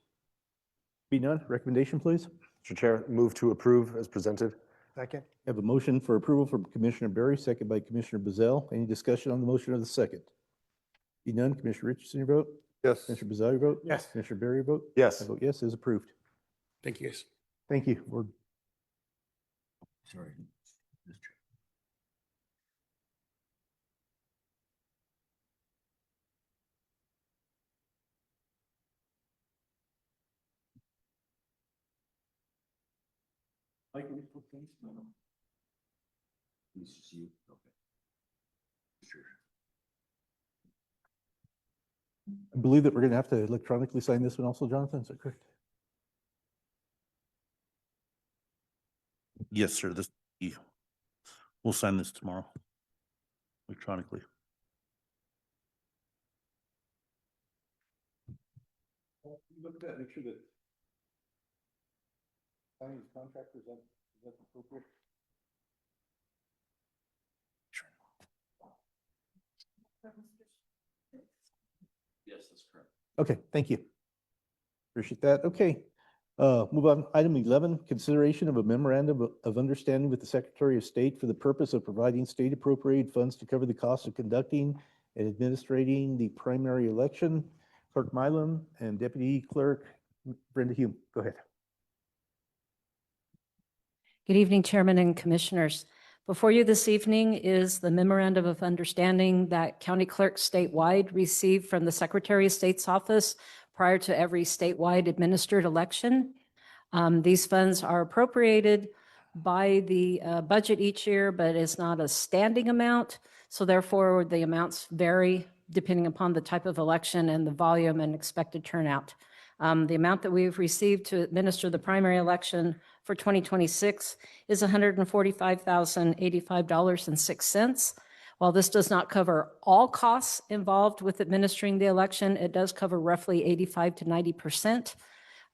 C: Be none. Recommendation, please.
M: Mr. Chair, move to approve as presented.
L: Second.
C: I have a motion for approval from Commissioner Barry, second by Commissioner Bazell. Any discussion on the motion of the second? Be none. Commissioner Richardson, your vote?
F: Yes.
C: Commissioner Bazell, your vote?
L: Yes.
C: Commissioner Barry, your vote?
M: Yes.
C: I vote yes, is approved.
K: Thank you, guys.
C: Thank you. We're
E: Sorry. Mr.
C: Mike, are we supposed to?
E: No. This is you. Okay. Sure.
C: I believe that we're going to have to electronically sign this one also, Jonathan. Is that correct?
H: Yes, sir. We'll sign this tomorrow electronically.
C: Look at that, make sure that signing the contract is that appropriate.
H: Yes, that's correct.
C: Okay, thank you. Appreciate that. Okay. Move on. Item 11, consideration of a memorandum of understanding with the Secretary of State for the purpose of providing state appropriated funds to cover the cost of conducting and administrating the primary election. Clerk Milam and Deputy Clerk Brenda Hume, go ahead.
Q: Good evening, Chairman and Commissioners. Before you this evening is the memorandum of understanding that county clerks statewide received from the Secretary of State's office prior to every statewide administered election. These funds are appropriated by the budget each year, but it's not a standing amount. So therefore, the amounts vary depending upon the type of election and the volume and expected turnout. The amount that we've received to administer the primary election for 2026 is $145,085.06. While this does not cover all costs involved with administering the election, it does cover roughly 85 to 90%.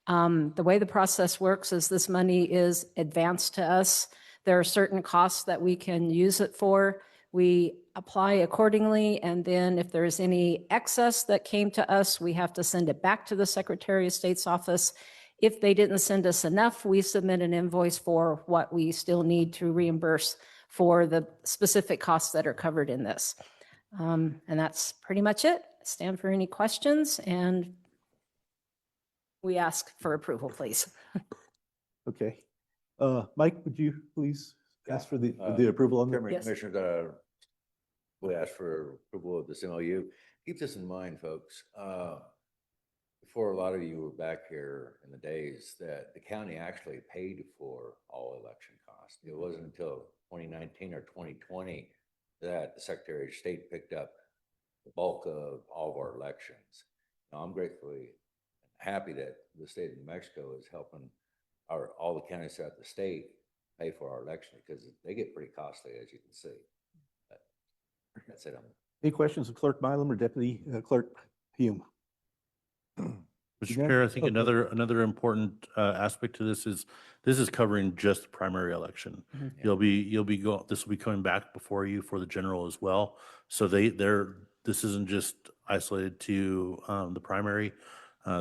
Q: The way the process works is this money is advanced to us. There are certain costs that we can use it for. We apply accordingly, and then if there's any excess that came to us, we have to send it back to the Secretary of State's office. If they didn't send us enough, we submit an invoice for what we still need to reimburse for the specific costs that are covered in this. And that's pretty much it. Stand for any questions, and we ask for approval, please.
C: Okay. Mike, would you please ask for the approval on
E: Chairman,
C: that?
Q: Yes.
E: Commissioner, we ask for approval of this MOU. Keep this in mind, folks. Before a lot of you were back here in the days that the county actually paid for all election costs. It wasn't until 2019 or 2020 that the Secretary of State picked up the bulk of all of our elections. Now, I'm gratefully happy that the state of New Mexico is helping all the counties throughout the state pay for our election because they get pretty costly, as you can see. But that's it.
C: Any questions of Clerk Mylum or Deputy Clerk Hume?
H: Mr. Chair, I think another important aspect to this is covering just the primary election. This will be coming back before you for the general as well. So this isn't just isolated to the primary.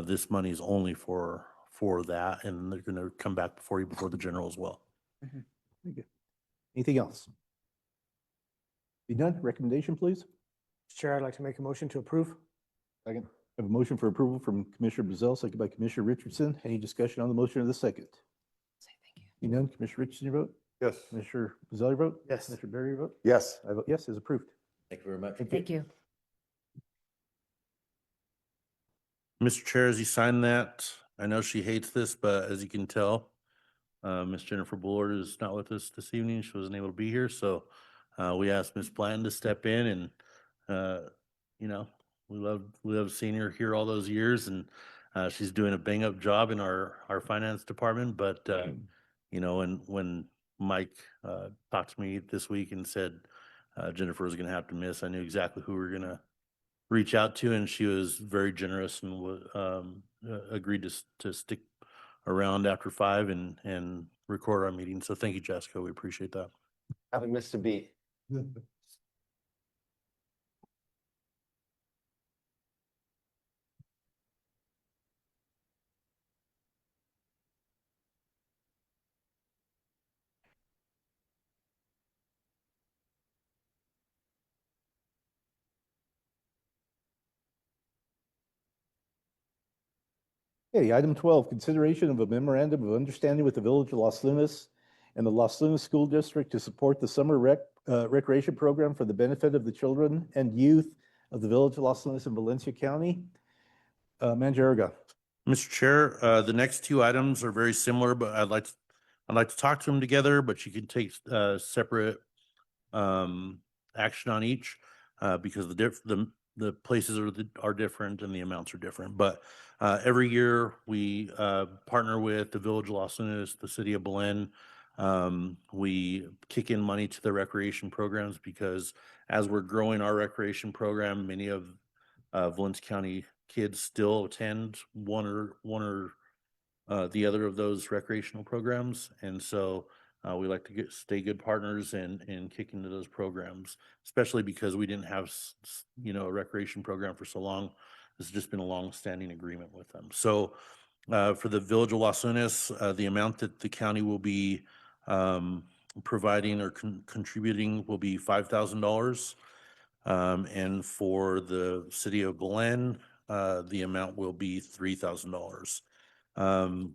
H: This money is only for that, and they're going to come back before you before the general as well.
C: Very good. Anything else? Be done. Recommendation, please.
L: Chair, I'd like to make a motion to approve.
C: Second. I have a motion for approval from Commissioner Bazell, second by Commissioner Richardson. Any discussion on the motion of the second?
Q: Say thank you.
C: Be done. Commissioner Richardson, your vote?
F: Yes.
C: Commissioner Bazell, your vote?
L: Yes.
C: Commissioner Berry, your vote?
M: Yes.
C: I vote yes, is approved.
E: Thank you very much.
Q: Thank you.
H: Mr. Chair, as you sign that, I know she hates this, but as you can tell, Miss Jennifer Bullard is not with us this evening. She wasn't able to be here, so we asked Miss Blanton to step in, and we love seeing her here all those years, and she's doing a bang up job in our finance department. But when Mike talked to me this week and said Jennifer was going to have to miss, I knew exactly who we were going to reach out to, and she was very generous and agreed to stick around after 5 and record our meeting. So thank you, Jessica. We appreciate that.
M: Haven't missed a beat.
C: Okay, item 12, consideration of a memorandum of understanding with the Village of Los Lunas and the Los Lunas School District to support the summer recreation program for the benefit of the children and youth of the Village of Los Lunas in Valencia County. Manager Aragon.
H: Mr. Chair, the next 2 items are very similar, but I'd like to talk to them together, but you can take separate action on each because the places are different and the amounts are different. But every year we partner with the Village of Los Lunas, the City of Belen. We kick in money to the recreation programs because as we're growing our recreation program, many of Valencia County kids still attend one or the other of those recreational programs. And so we like to stay good partners and kick into those programs, especially because we didn't have, a recreation program for so long. This has just been a long-standing agreement with them. So for the Village of Los Lunas, the amount that the county will be providing or contributing will be $5,000. And for the City of Belen, the amount will be $3,000.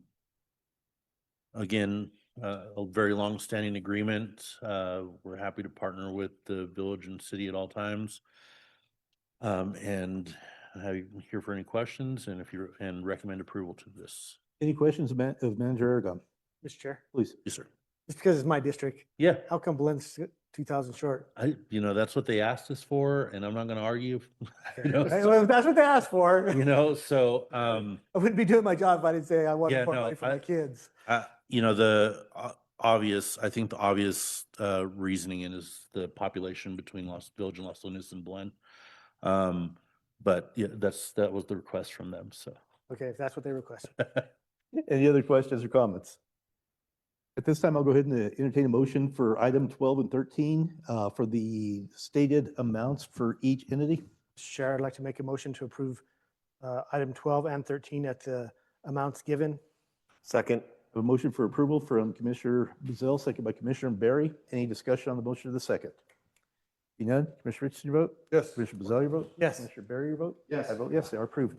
H: Again, a very long-standing agreement. We're happy to partner with the village and city at all times. And here for any questions and and recommend approval to this.
C: Any questions of Manager Aragon?
L: Mr. Chair,
C: Please.
H: Yes, sir.
L: just because it's my district,
H: Yeah,
L: how come Belin's 2,000 short?
H: that's what they asked us for, and I'm not going to argue. You know,
L: Hey, well, if that's what they asked for.
H: so
L: I wouldn't be doing my job if I didn't say I want
H: Yeah,
L: more
H: no,
L: money for my kids.
H: I think the obvious reasoning is the population between Village and Las Lunas and Blen. But yeah, that was the request from them. So
L: Okay, if that's what they requested.
C: Any other questions or comments? At this time, I'll go ahead and entertain a motion for item 12 and 13 for the stated amounts for each entity.
L: Mr. Chair, I'd like to make a motion to approve item 12 and 13 at the amounts given.
M: Second.
C: A motion for approval from Commissioner Bazell, second by Commissioner Barry. Any discussion on the motion of the second? Seeing none, Commissioner Richardson, your vote?
F: Yes.
C: Commissioner Bazell, your vote?
L: Yes.
C: Commissioner Barry, your vote?
A: Yes.
C: I vote yes, they are approved.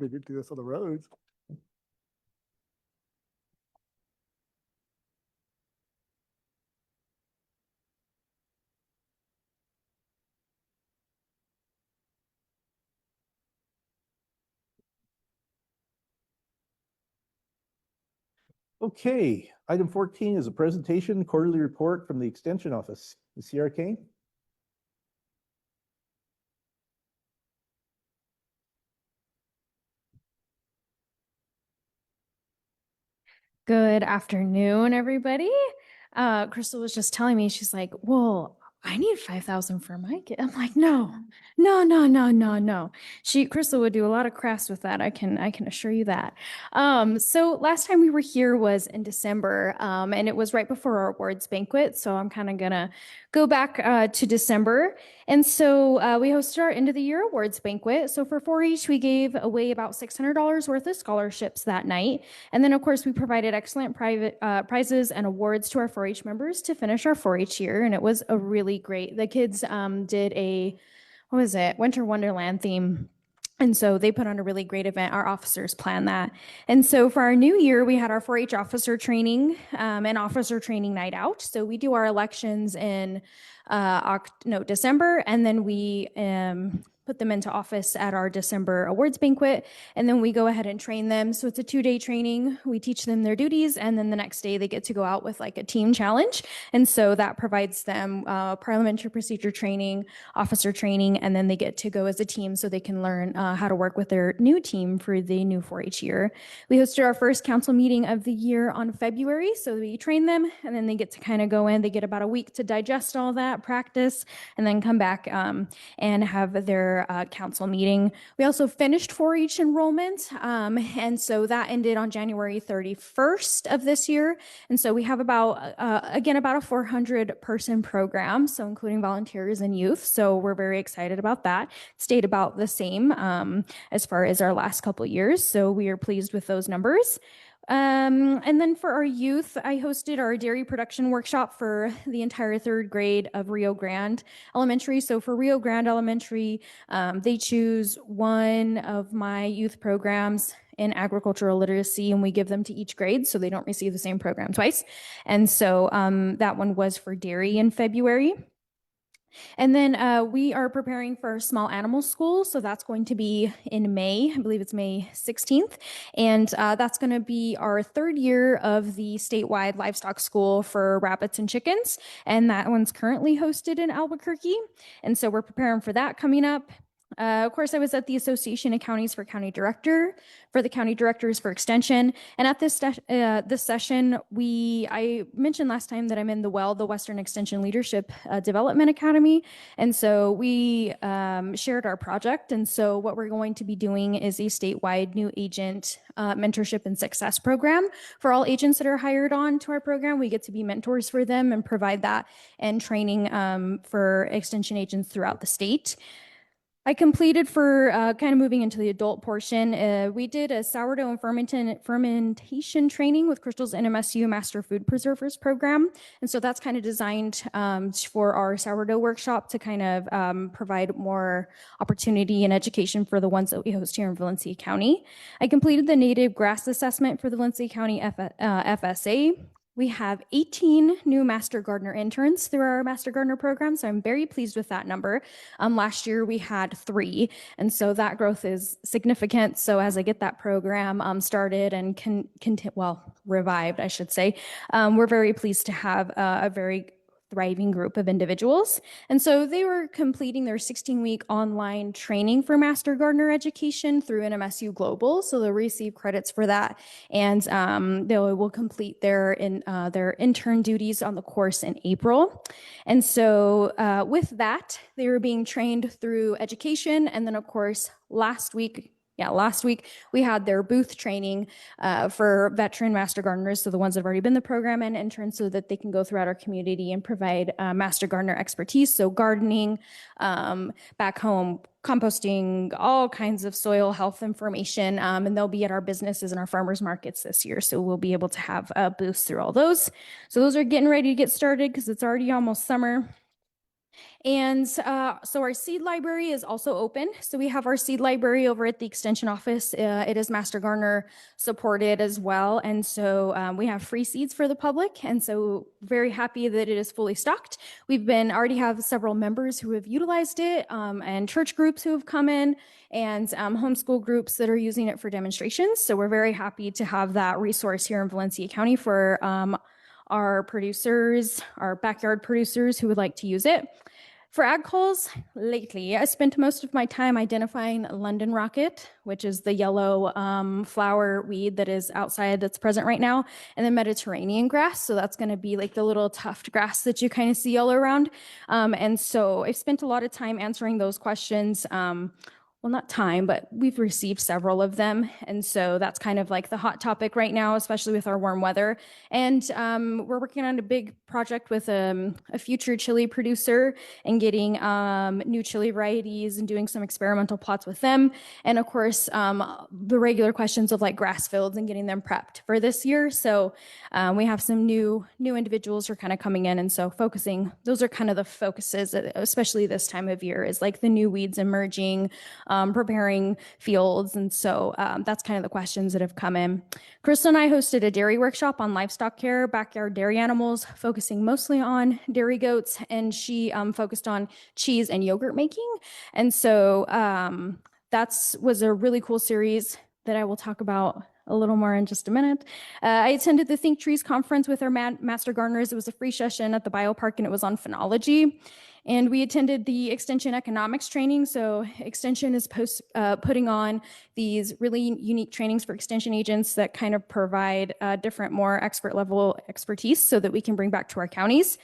L: They did do this on the roads.
C: Okay, item 14 is a presentation quarterly report from the Extension Office. Ms. Sierra Kane?
R: Good afternoon, everybody. Crystal was just telling me, she's like, well, I need 5,000 for my kid. I'm like, no. Crystal would do a lot of crafts with that. I can assure you that. So last time we were here was in December, and it was right before our awards banquet. So I'm kind of gonna go back to December. And so we hosted our end of the year awards banquet. So for 4-H, we gave away about $600 worth of scholarships that night. And then of course we provided excellent private prizes and awards to our 4-H members to finish our 4-H year. And it was a really great, the kids did a, what was it? Winter Wonderland theme. And so they put on a really great event. Our officers planned that. And so for our new year, we had our 4-H officer training and officer training night out. So we do our elections in December, and then we put them into office at our December awards banquet, and then we go ahead and train them. So it's a 2-day training. We teach them their duties, and then the next day they get to go out with like a team challenge. And so that provides them parliamentary procedure training, officer training, and then they get to go as a team so they can learn how to work with their new team for the new 4-H year. We hosted our first council meeting of the year on February. So we train them, and then they get to kind of go in. They get about a week to digest all that, practice, and then come back and have their council meeting. We also finished 4-H enrollment, and so that ended on January 31st of this year. And so we have about a 400-person program, so including volunteers and youth. So we're very excited about that. It stayed about the same as far as our last couple of years. So we are pleased with those numbers. And then for our youth, I hosted our dairy production workshop for the entire 3rd grade of Rio Grande Elementary. So for Rio Grande Elementary, they choose one of my youth programs in agricultural literacy, and we give them to each grade so they don't receive the same program twice. And so that one was for dairy in February. And then we are preparing for small animal school. So that's going to be in May. I believe it's May 16th. And that's going to be our 3rd year of the statewide livestock school for rabbits and chickens. And that one's currently hosted in Albuquerque. And so we're preparing for that coming up. Of course, I was at the Association of Counties for County Director, for the County Directors for Extension. And at this session, I mentioned last time that I'm in the Western Extension Leadership Development Academy. And so we shared our project. And so what we're going to be doing is a statewide new agent mentorship and success program for all agents that are hired on to our program. We get to be mentors for them and provide that and training for extension agents throughout the state. I completed for kind of moving into the adult portion. We did a sourdough and fermentation training with Crystal's NMSU Master Food Preservers program. And so that's kind of designed for our sourdough workshop to kind of provide more opportunity and education for the ones that we host here in Valencia County. I completed the native grass assessment for the Valencia County FSA. We have 18 new Master Gardener interns through our Master Gardener program, so I'm very pleased with that number. Last year we had 3, and so that growth is significant. So as I get that program started and revived, I should say, we're very pleased to have a very thriving group of individuals. And so they were completing their 16-week online training for Master Gardener education through NMSU Global. So they'll receive credits for that, and they will complete their intern duties on the course in April. And so with that, they were being trained through education. And then of course, last week we had their booth training for veteran Master Gardeners, so the ones that have already been in the program and interns, so that they can go throughout our community and provide Master Gardener expertise. So gardening, back home, composting, all kinds of soil health information, and they'll be at our businesses and our farmers markets this year. So we'll be able to have booths through all those. So those are getting ready to get started because it's already almost summer. And so our seed library is also open. So we have our seed library over at the extension office. It is Master Gardener supported as well. And so we have free seeds for the public. And so very happy that it is fully stocked. We've already have several members who have utilized it, and church groups who have come in, and homeschool groups that are using it for demonstrations. So we're very happy to have that resource here in Valencia County for our producers, our backyard producers who would like to use it. For ag calls, lately, I spent most of my time identifying London rocket, which is the yellow flower weed that is outside that's present right now, and then Mediterranean grass. So that's going to be like the little tuft grass that you kind of see all around. And so I spent a lot of time answering those questions. Well, not time, but we've received several of them. And so that's kind of like the hot topic right now, especially with our warm weather. And we're working on a big project with a future chili producer and getting new chili varieties and doing some experimental plots with them. And of course, the regular questions of like grass fields and getting them prepped for this year. So we have some new individuals who are kind of coming in. And so those are kind of the focuses, especially this time of year, is like the new weeds emerging, preparing fields. And so that's kind of the questions that have come in. Crystal and I hosted a dairy workshop on livestock care, backyard dairy animals, focusing mostly on dairy goats. And she focused on cheese and yogurt making. And so that was a really cool series that I will talk about a little more in just a minute. I attended the Think Trees conference with our Master Gardeners. It was a free session at the Biopark, and it was on phenology. And we attended the Extension Economics training. So Extension is putting on these really unique trainings for Extension agents that kind of provide different, more expert level expertise so that we can bring back to our counties.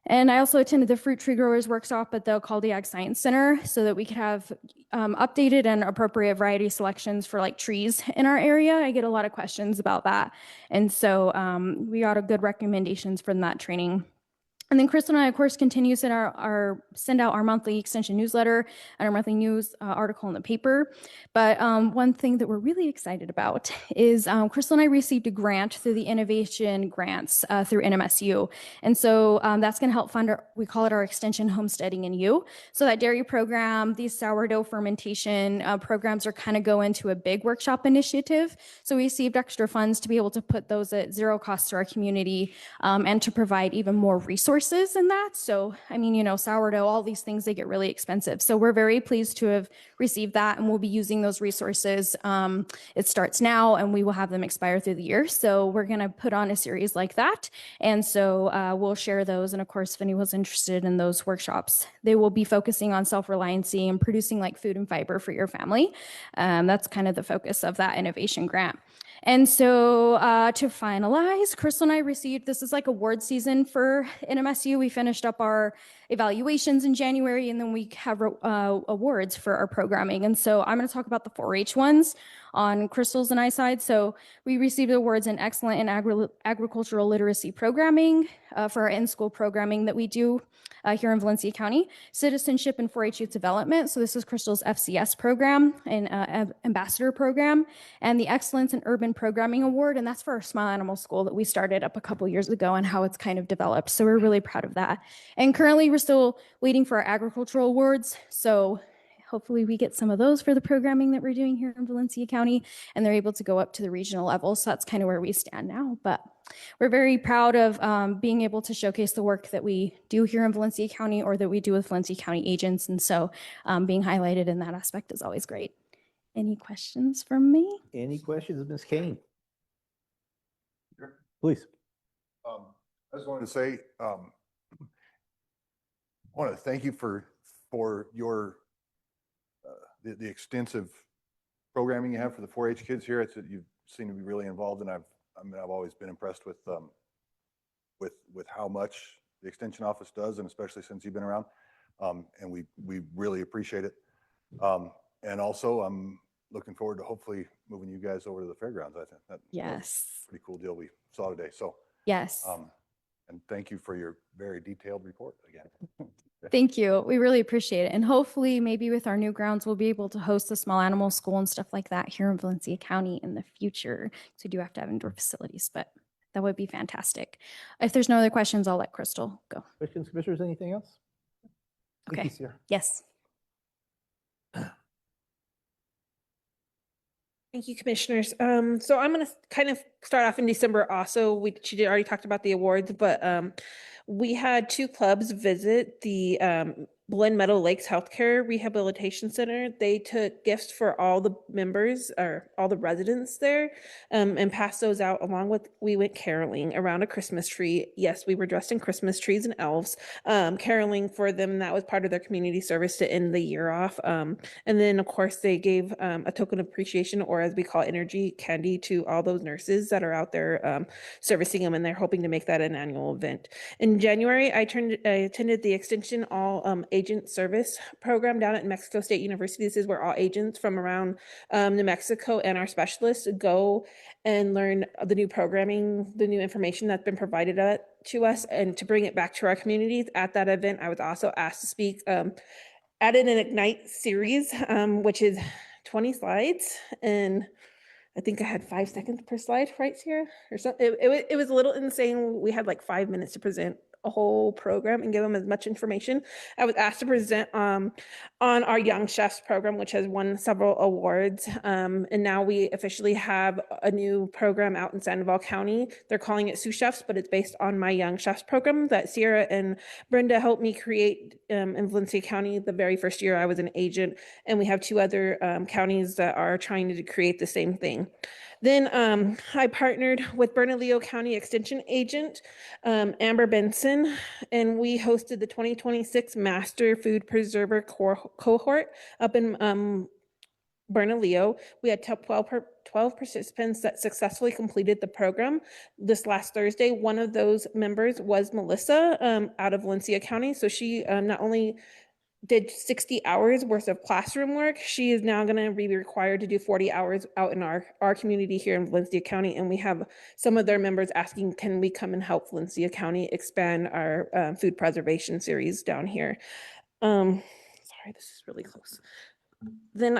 R: And I also attended the Fruit Tree Growers Workshop at the Caldy Ag Science Center so that we could have updated and appropriate variety selections for like trees in our area. I get a lot of questions about that. And so we got good recommendations from that training. And then Crystal and I, of course, continue to send out our monthly extension newsletter and our monthly news article in the paper. But one thing that we're really excited about is Crystal and I received a grant through the innovation grants through NMSU. And so that's going to help fund we call it our Extension Homesteading in You. So that dairy program, these sourdough fermentation programs are kind of go into a big workshop initiative. So we received extra funds to be able to put those at zero cost to our community and to provide even more resources in that. So, I mean, sourdough, all these things, they get really expensive. So we're very pleased to have received that, and we'll be using those resources. It starts now, and we will have them expire through the year. So we're going to put on a series like that. And so we'll share those. And of course, if anyone's interested in those workshops, they will be focusing on self-reliancy and producing like food and fiber for your family. That's kind of the focus of that innovation grant. And so to finalize, Crystal and I received, this is like award season for NMSU. We finished up our evaluations in January, and then we have awards for our programming. And so I'm going to talk about the 4-H ones on Crystal's and I side. So we received awards in excellent in agricultural literacy programming for our in-school programming that we do here in Valencia County, citizenship and 4-H youth development. So this is Crystal's FCS program and ambassador program, and the excellence in urban programming award. And that's for our Smile Animal School that we started up a couple years ago and how it's kind of developed. So we're really proud of that. And currently we're still waiting for our agricultural awards. So hopefully we get some of those for the programming that we're doing here in Valencia County, and they're able to go up to the regional level. So that's kind of where we stand now. But we're very proud of being able to showcase the work that we do here in Valencia County, or that we do with Valencia County agents. And so being highlighted in that aspect is always great. Any questions from me?
C: Any questions, Ms. Kane? Please.
F: I just wanted to say, I want to thank you for your the extensive programming you have for the 4-H kids here. You seem to be really involved, and I've always been impressed with how much the extension office does, and especially since you've been around. And we really appreciate it. And also, I'm looking forward to hopefully moving you guys over to the fairgrounds. I think that's a pretty cool deal we saw today. So
R: yes.
F: And thank you for your very detailed report again.
R: Thank you. We really appreciate it. And hopefully maybe with our new grounds, we'll be able to host a small animal school and stuff like that here in Valencia County in the future. So we do have to have indoor facilities, but that would be fantastic. If there's no other questions, I'll let Crystal go.
C: Questions, commissioners, anything else?
R: Okay.
C: Thank you, Sierra.
R: Yes.
S: Thank you, commissioners. So I'm going to kind of start off in December also. She already talked about the awards, but we had 2 clubs visit the Belen Meadow Lakes Healthcare Rehabilitation Center. They took gifts for all the members or all the residents there and passed those out along with, we went caroling around a Christmas tree. Yes, we were dressed in Christmas trees and elves, caroling for them. That was part of their community service to end the year off. And then of course they gave a token of appreciation, or as we call it, energy candy, to all those nurses that are out there servicing them, and they're hoping to make that an annual event. In January, I attended the Extension All Agent Service program down at Mexico State University. This is where all agents from around New Mexico and our specialists go and learn the new programming, the new information that's been provided to us, and to bring it back to our communities. At that event, I was also asked to speak at an Ignite series, which is 20 slides, and I think I had 5 seconds per slide, right, Sierra? Or something. It was a little insane. We had like 5 minutes to present a whole program and give them as much information. I was asked to present on our Young Chefs program, which has won several awards. And now we officially have a new program out in Sandoval County. They're calling it Sous Chefs, but it's based on my Young Chefs program that Sierra and Brenda helped me create in Valencia County the very first year I was an agent. And we have 2 other counties that are trying to create the same thing. Then I partnered with Bernalillo County Extension Agent, Amber Benson, and we hosted the 2026 Master Food Preserver Cohort up in Bernalillo. We had 12 participants that successfully completed the program. This last Thursday, one of those members was Melissa out of Valencia County. So she not only did 60 hours worth of classroom work, she is now going to be required to do 40 hours out in our community here in Valencia County. And we have some of their members asking, can we come and help Valencia County expand our food preservation series down here? Sorry, this is really close. Then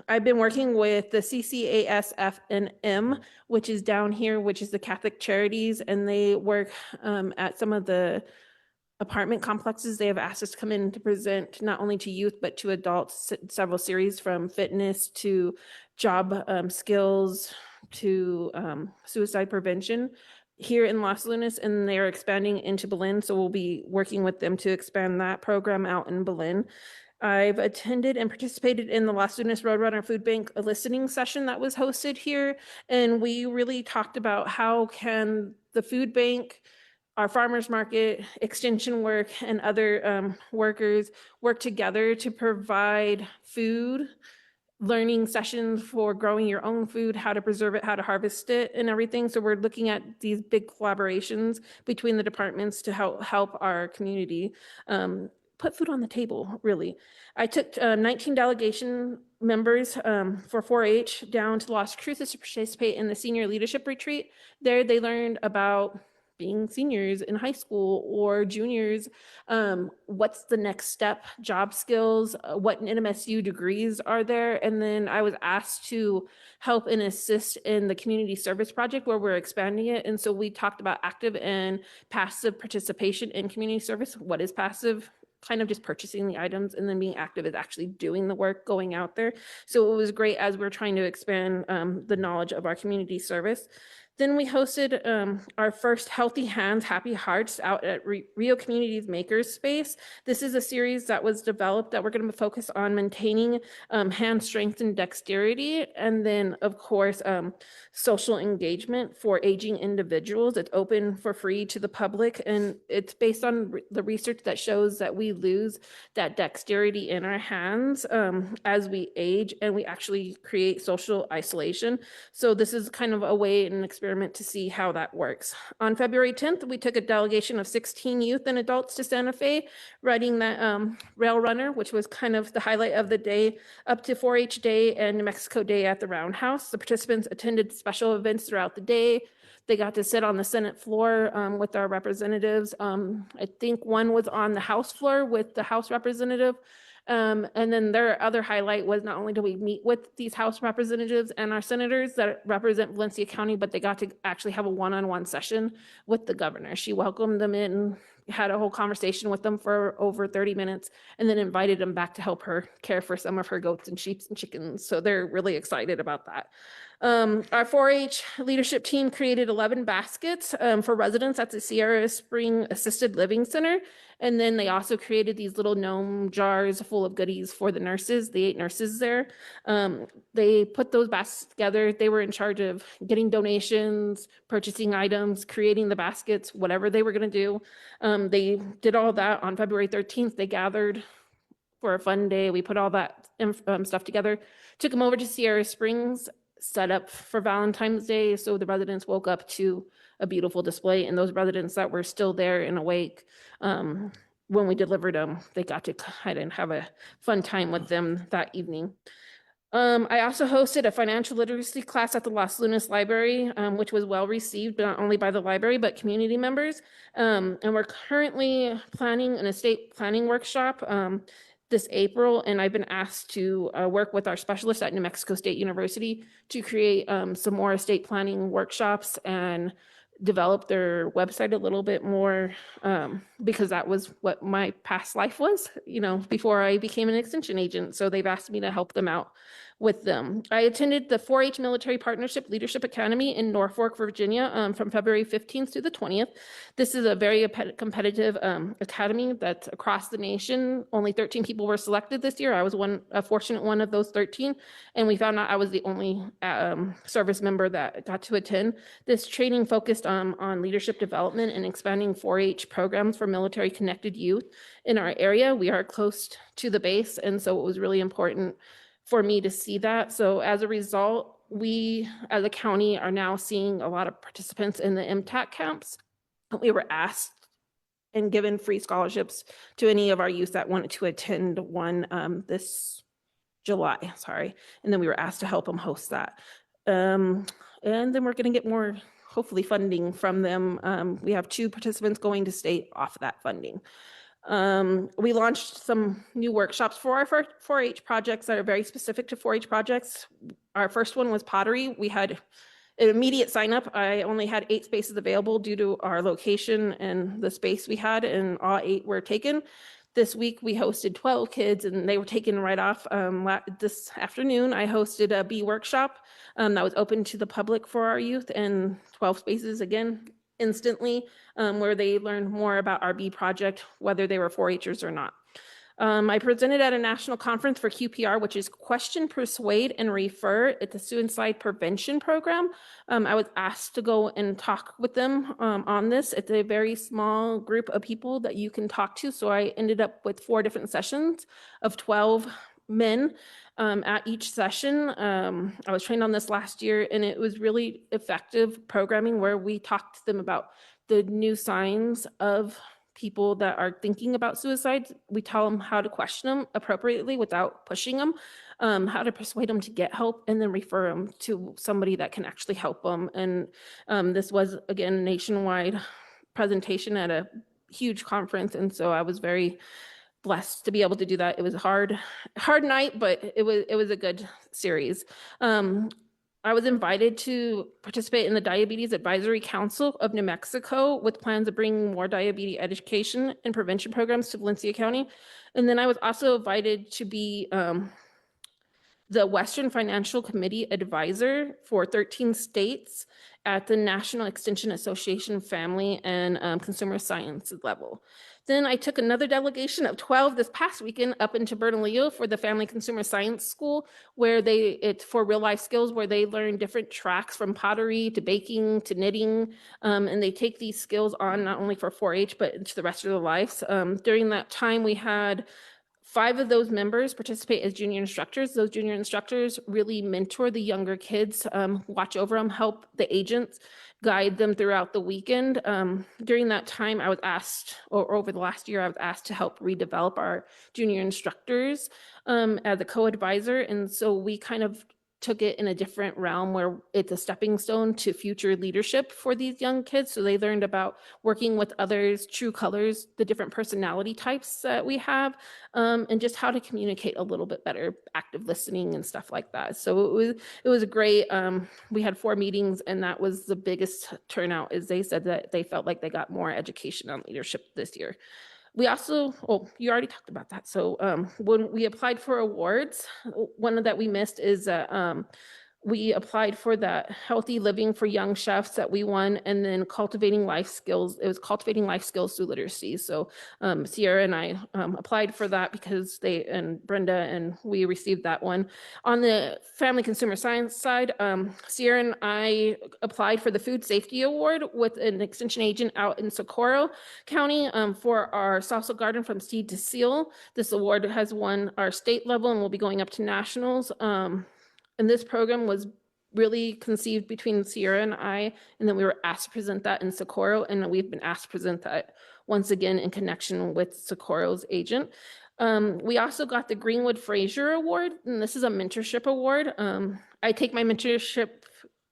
S: I've been working with the CCASFNM, which is down here, which is the Catholic Charities, and they work at some of the apartment complexes. They have asked us to come in to present not only to youth, but to adults, several series from fitness to job skills to suicide prevention here in Las Lunas, and they're expanding into Belen. So we'll be working with them to expand that program out in Belen. I've attended and participated in the Las Lunas Roadrunner Food Bank listening session that was hosted here. And we really talked about how can the food bank, our farmers market, extension work, and other workers work together to provide food, learning sessions for growing your own food, how to preserve it, how to harvest it, and everything. So we're looking at these big collaborations between the departments to help our community. put food on the table, really. I took 19 delegation members for 4-H down to Las Cruces to participate in the senior leadership retreat. There they learned about being seniors in high school or juniors, what's the next step, job skills, what NMSU degrees are there. And then I was asked to help and assist in the community service project where we're expanding it. And so we talked about active and passive participation in community service. What is passive? Kind of just purchasing the items, and then being active is actually doing the work, going out there. So it was great as we're trying to expand the knowledge of our community service. Then we hosted our first Healthy Hands, Happy Hearts out at Rio Communities Makerspace. This is a series that was developed that we're going to focus on maintaining hand strength and dexterity. And then, of course, social engagement for aging individuals. It's open for free to the public. And it's based on the research that shows that we lose that dexterity in our hands as we age, and we actually create social isolation. So this is kind of a way and experiment to see how that works. On February 10th, we took a delegation of 16 youth and adults to Santa Fe, riding that rail runner, which was kind of the highlight of the day, up to 4-H Day and New Mexico Day at the Roundhouse. The participants attended special events throughout the day. They got to sit on the Senate floor with our representatives. I think one was on the House floor with the House representative. And then their other highlight was not only do we meet with these House representatives and our senators that represent Valencia County, but they got to actually have a one-on-one session with the governor. She welcomed them in, had a whole conversation with them for over 30 minutes, and then invited them back to help her care for some of her goats and sheep and chickens. So they're really excited about that. Our 4-H leadership team created 11 baskets for residents at the Sierra Spring Assisted Living Center. And then they also created these little gnome jars full of goodies for the nurses, the 8 nurses there. They put those baskets together. They were in charge of getting donations, purchasing items, creating the baskets, whatever they were going to do. They did all that on February 13th. They gathered for a fun day. We put all that stuff together, took them over to Sierra Springs, set up for Valentine's Day. So the residents woke up to a beautiful display, and those residents that were still there and awake when we delivered them, they got to kind of have a fun time with them that evening. I also hosted a financial literacy class at the Las Lunas Library, which was well received, not only by the library, but community members. And we're currently planning an estate planning workshop this April, and I've been asked to work with our specialists at New Mexico State University to create some more estate planning workshops and develop their website a little bit more, because that was what my past life was, before I became an extension agent. So they've asked me to help them out with them. I attended the 4-H Military Partnership Leadership Academy in Norfolk, Virginia, from February 15th to the 20th. This is a very competitive academy that's across the nation. Only 13 people were selected this year. I was a fortunate one of those 13, and we found out I was the only service member that got to attend. This training focused on leadership development and expanding 4-H programs for military connected youth in our area. We are close to the base, and so it was really important for me to see that. So as a result, we as a county are now seeing a lot of participants in the MTAC camps. We were asked and given free scholarships to any of our youth that wanted to attend one this July, and then we were asked to help them host that. And then we're going to get more, hopefully, funding from them. We have 2 participants going to state off of that funding. We launched some new workshops for our 4-H projects that are very specific to 4-H projects. Our first one was pottery. We had an immediate sign up. I only had 8 spaces available due to our location and the space we had, and all 8 were taken. This week we hosted 12 kids and they were taken right off. This afternoon I hosted a bee workshop that was open to the public for our youth, and 12 spaces again instantly, where they learned more about our bee project, whether they were 4-Hers or not. I presented at a national conference for QPR, which is Question, Persuade, and Refer. It's a suicide prevention program. I was asked to go and talk with them on this. It's a very small group of people that you can talk to. So I ended up with 4 different sessions of 12 men at each session. I was trained on this last year, and it was really effective programming where we talked to them about the new signs of people that are thinking about suicide. We tell them how to question them appropriately without pushing them, how to persuade them to get help, and then refer them to somebody that can actually help them. And this was, again, a nationwide presentation at a huge conference. And so I was very blessed to be able to do that. It was a hard night, but it was a good series. I was invited to participate in the Diabetes Advisory Council of New Mexico with plans of bringing more diabetes education and prevention programs to Valencia County. And then I was also invited to be the Western Financial Committee advisor for 13 states at the National Extension Association Family and Consumer Science level. Then I took another delegation of 12 this past weekend up into Bernalillo for the Family Consumer Science School, where it's for real life skills, where they learn different tracks from pottery to baking to knitting. And they take these skills on not only for 4-H, but into the rest of their lives. During that time, we had 5 of those members participate as junior instructors. Those junior instructors really mentor the younger kids, watch over them, help the agents, guide them throughout the weekend. During that time, I was asked, or over the last year, I was asked to help redevelop our junior instructors as a co-advisor. And so we kind of took it in a different realm where it's a stepping stone to future leadership for these young kids. So they learned about working with others, true colors, the different personality types that we have, and just how to communicate a little bit better, active listening and stuff like that. So it was a great, we had 4 meetings, and that was the biggest turnout, is they said that they felt like they got more education on leadership this year. We also, you already talked about that. So when we applied for awards, one that we missed is we applied for that Healthy Living for Young Chefs that we won, and then Cultivating Life Skills. It was Cultivating Life Skills Through Literacy. So Sierra and I applied for that because and Brenda and we received that one. On the Family Consumer Science side, Sierra and I applied for the Food Safety Award with an extension agent out in Socorro County for our salsa garden from seed to seal. This award has won our state level and will be going up to nationals. And this program was really conceived between Sierra and I, and then we were asked to present that in Socorro, and we've been asked to present that once again in connection with Socorro's agent. We also got the Greenwood Fraser Award, and this is a mentorship award. I take my mentorship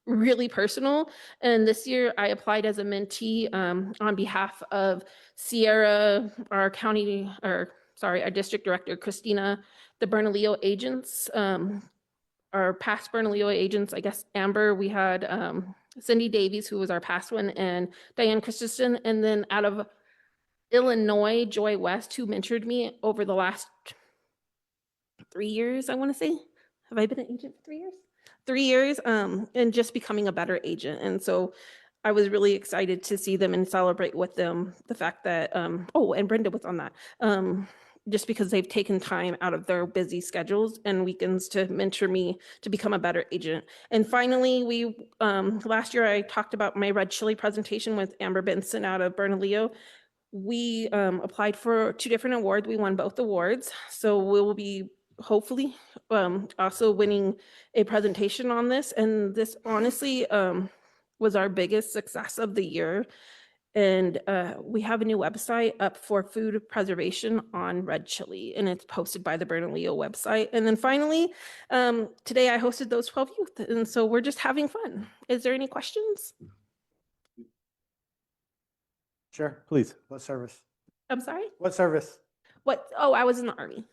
S: really personal, and this year I applied as a mentee on behalf of Sierra, our district director, Christina, the Bernalillo agents, our past Bernalillo agents, I guess Amber, we had Cindy Davies, who was our past one, and Diane Christensen, and then out of Illinois, Joy West, who mentored me over the last 3 years, I want to say. Have I been an agent for 3 years? 3 years, and just becoming a better agent. And so I was really excited to see them and celebrate with them the fact that, and Brenda was on that. Just because they've taken time out of their busy schedules and weekends to mentor me to become a better agent. And finally, last year I talked about my red chili presentation with Amber Benson out of Bernalillo. We applied for 2 different awards. We won both awards. So we'll be hopefully also winning a presentation on this. And this honestly was our biggest success of the year. And we have a new website up for food preservation on red chili, and it's posted by the Bernalillo website. And then finally, today I hosted those 12 youth, and so we're just having fun. Is there any questions?
L: Sure.
C: Please.
L: What service?
S: I'm sorry?
L: What service?
S: What? Oh, I was in the Army.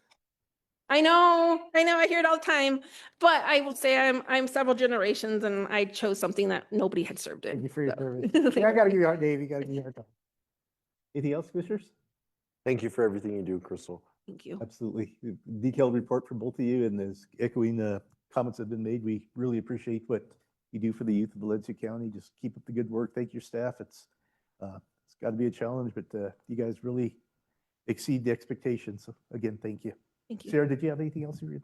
S: I know, I hear it all the time, but I will say I'm several generations, and I chose something that nobody had served in.
L: Thank you for your
S: so.
L: service. Yeah, I gotta give you a hard, Dave. You gotta give me a hard time.
C: Anything else, commissioners?
M: Thank you for everything you do, Crystal.
S: Thank you.
C: Absolutely. Detailed report from both of you, and as echoing the comments that have been made, we really appreciate what you do for the youth of Valencia County. Just keep up the good work. Thank your staff. It's got to be a challenge, but you guys really exceed the expectations. So again, thank you.
S: Thank you.
C: Sarah, did you have anything else you read?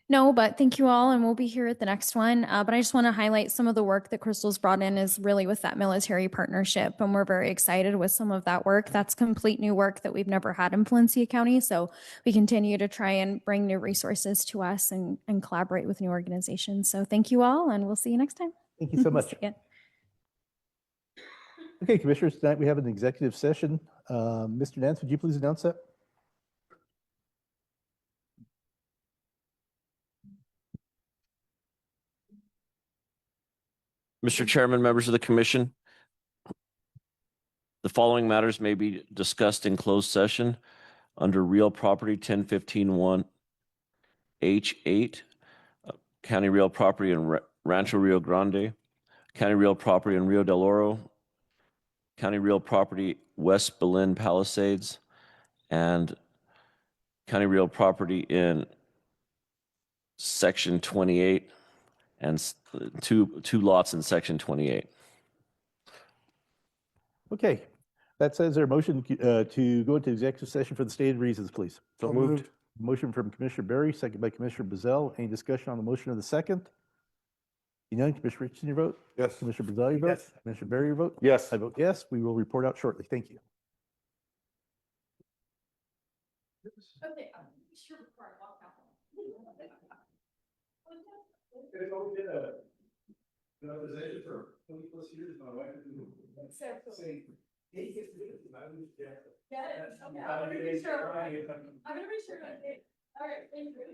R: No, but thank you all, and we'll be here at the next one. But I just want to highlight some of the work that Crystal's brought in is really with that military partnership, and we're very excited with some of that work. That's complete new work that we've never had in Valencia County, so we continue to try and bring new resources to us and collaborate with new organizations. So thank you all, and we'll see you next time.
C: Thank you so much. Okay, Commissioners, tonight we have an executive session. Mr. Nance, would you please announce that?
T: Mr. Chairman, members of the commission, the following matters may be discussed in closed session under Real Property 1015-1 H8, County Real Property in Rancho Rio Grande, County Real Property in Rio del Oro, County Real Property West Belen Palisades, and County Real Property in Section 28 and two lots in Section 28.
C: Okay, that says there a motion to go into executive session for the stated reasons, please.
M: So moved.
C: Motion from Commissioner Berry, second by Commissioner Bazell. Any discussion on the motion of the second? Seeing none, Commissioner Richardson, your vote?
F: Yes.
C: Commissioner Bazell, your vote?
L: Yes.
C: Commissioner Berry, your vote?
M: Yes.
C: I vote yes. We will report out shortly. Thank you.
I: Okay, I'm sure before I walk out. I'm gonna be sure. Okay. All right, thank you.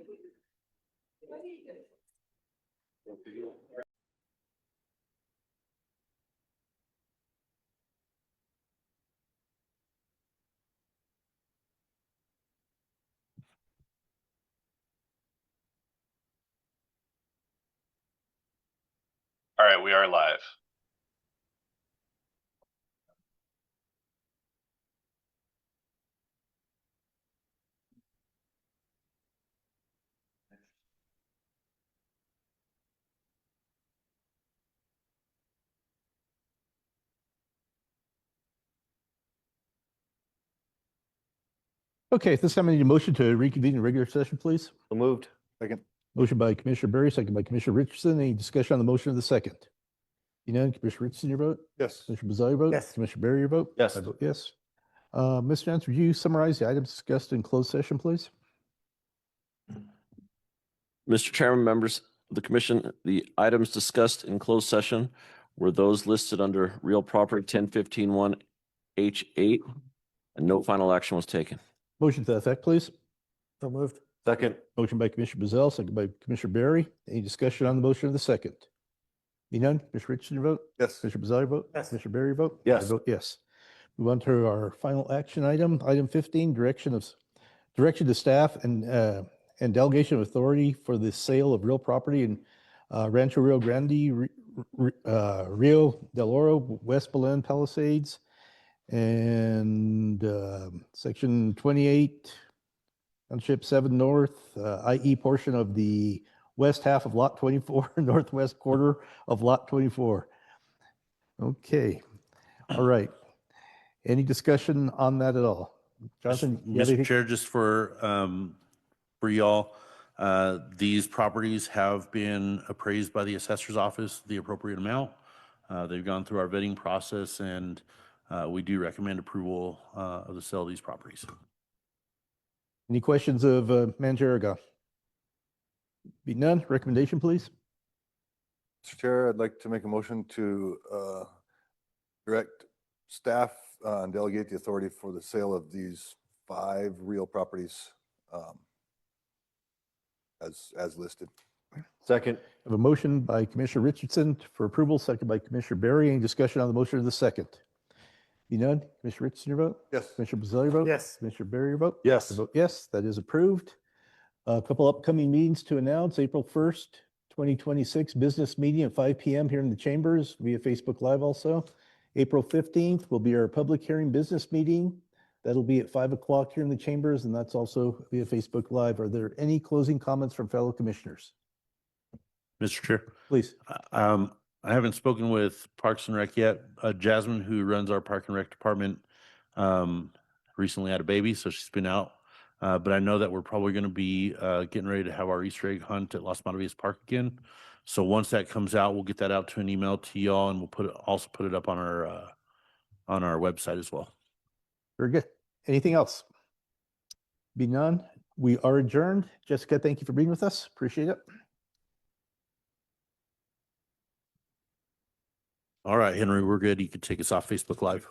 I: What do you do?
B: All right, we are live.
C: Okay, at this time I need a motion to reconvene the regular session, please.
M: So moved.
F: Second.
C: Motion by Commissioner Berry, second by Commissioner Richardson. Any discussion on the motion of the second? You know, Commissioner Richardson, your vote?
F: Yes.
C: Commissioner Bazell, your vote?
L: Yes.
C: Commissioner Berry, your vote?
M: Yes.
C: I vote yes. Mr. Nance, would you summarize the items discussed in closed session, please?
T: Mr. Chairman, members of the commission, the items discussed in closed session were those listed under Real Property 1015-1 H8, and no final action was taken.
C: Motion to that effect, please.
L: So moved.
M: Second.
C: Motion by Commissioner Bazell, second by Commissioner Berry. Any discussion on the motion of the second? Being none, Commissioner Richardson, your vote?
F: Yes.
C: Commissioner Bazell, your vote?
L: Yes.
C: Commissioner Berry, your vote?
M: Yes.
C: I vote yes. Move on to our final action item, item 15, direction to staff and delegation of authority for the sale of real property in Rancho Rio Grande, Rio del Oro, West Belen Palisades, and Section 28, Township 7 North, i.e. portion of the west half of Lot 24, northwest quarter of Lot 24. Okay, all right. Any discussion on that at all? Jonathan, you have
H: Mr.
C: anything?
H: Chair, just for y'all, these properties have been appraised by the assessor's office, the appropriate amount. They've gone through our vetting process, and we do recommend approval of the sale of these properties.
C: Any questions of Manager Aragon? Be none, recommendation, please.
F: Mr. Chair, I'd like to make a motion to direct staff and delegate the authority for the sale of these 5 real properties as listed.
M: Second.
C: I have a motion by Commissioner Richardson for approval, second by Commissioner Berry. Any discussion on the motion of the second? Be none. Commissioner Richardson, your vote?
F: Yes.
C: Commissioner Bazell, your vote?
L: Yes.
C: Commissioner Berry, your vote?
M: Yes.
C: I vote yes, that is approved. A couple upcoming meetings to announce. April 1st, 2026 business meeting at 5 p.m. here in the chambers via Facebook Live also. April 15th will be our public hearing business meeting. That'll be at 5 o'clock here in the chambers, and that's also via Facebook Live. Are there any closing comments from fellow commissioners?
H: Mr. Chair,
C: Please.
H: I haven't spoken with Parks and Rec yet. Jasmine, who runs our Park and Rec department, recently had a baby, so she's been out. But I know that we're probably going to be getting ready to have our Easter egg hunt at Las Maravillas Park again. So once that comes out, we'll get that out to an email to y'all, and we'll also put it up on our website as well.
C: Very good. Anything else? Be none. We are adjourned. Jessica, thank you for being with us. Appreciate it.
H: All right, Henry, we're good. You can take us off Facebook Live.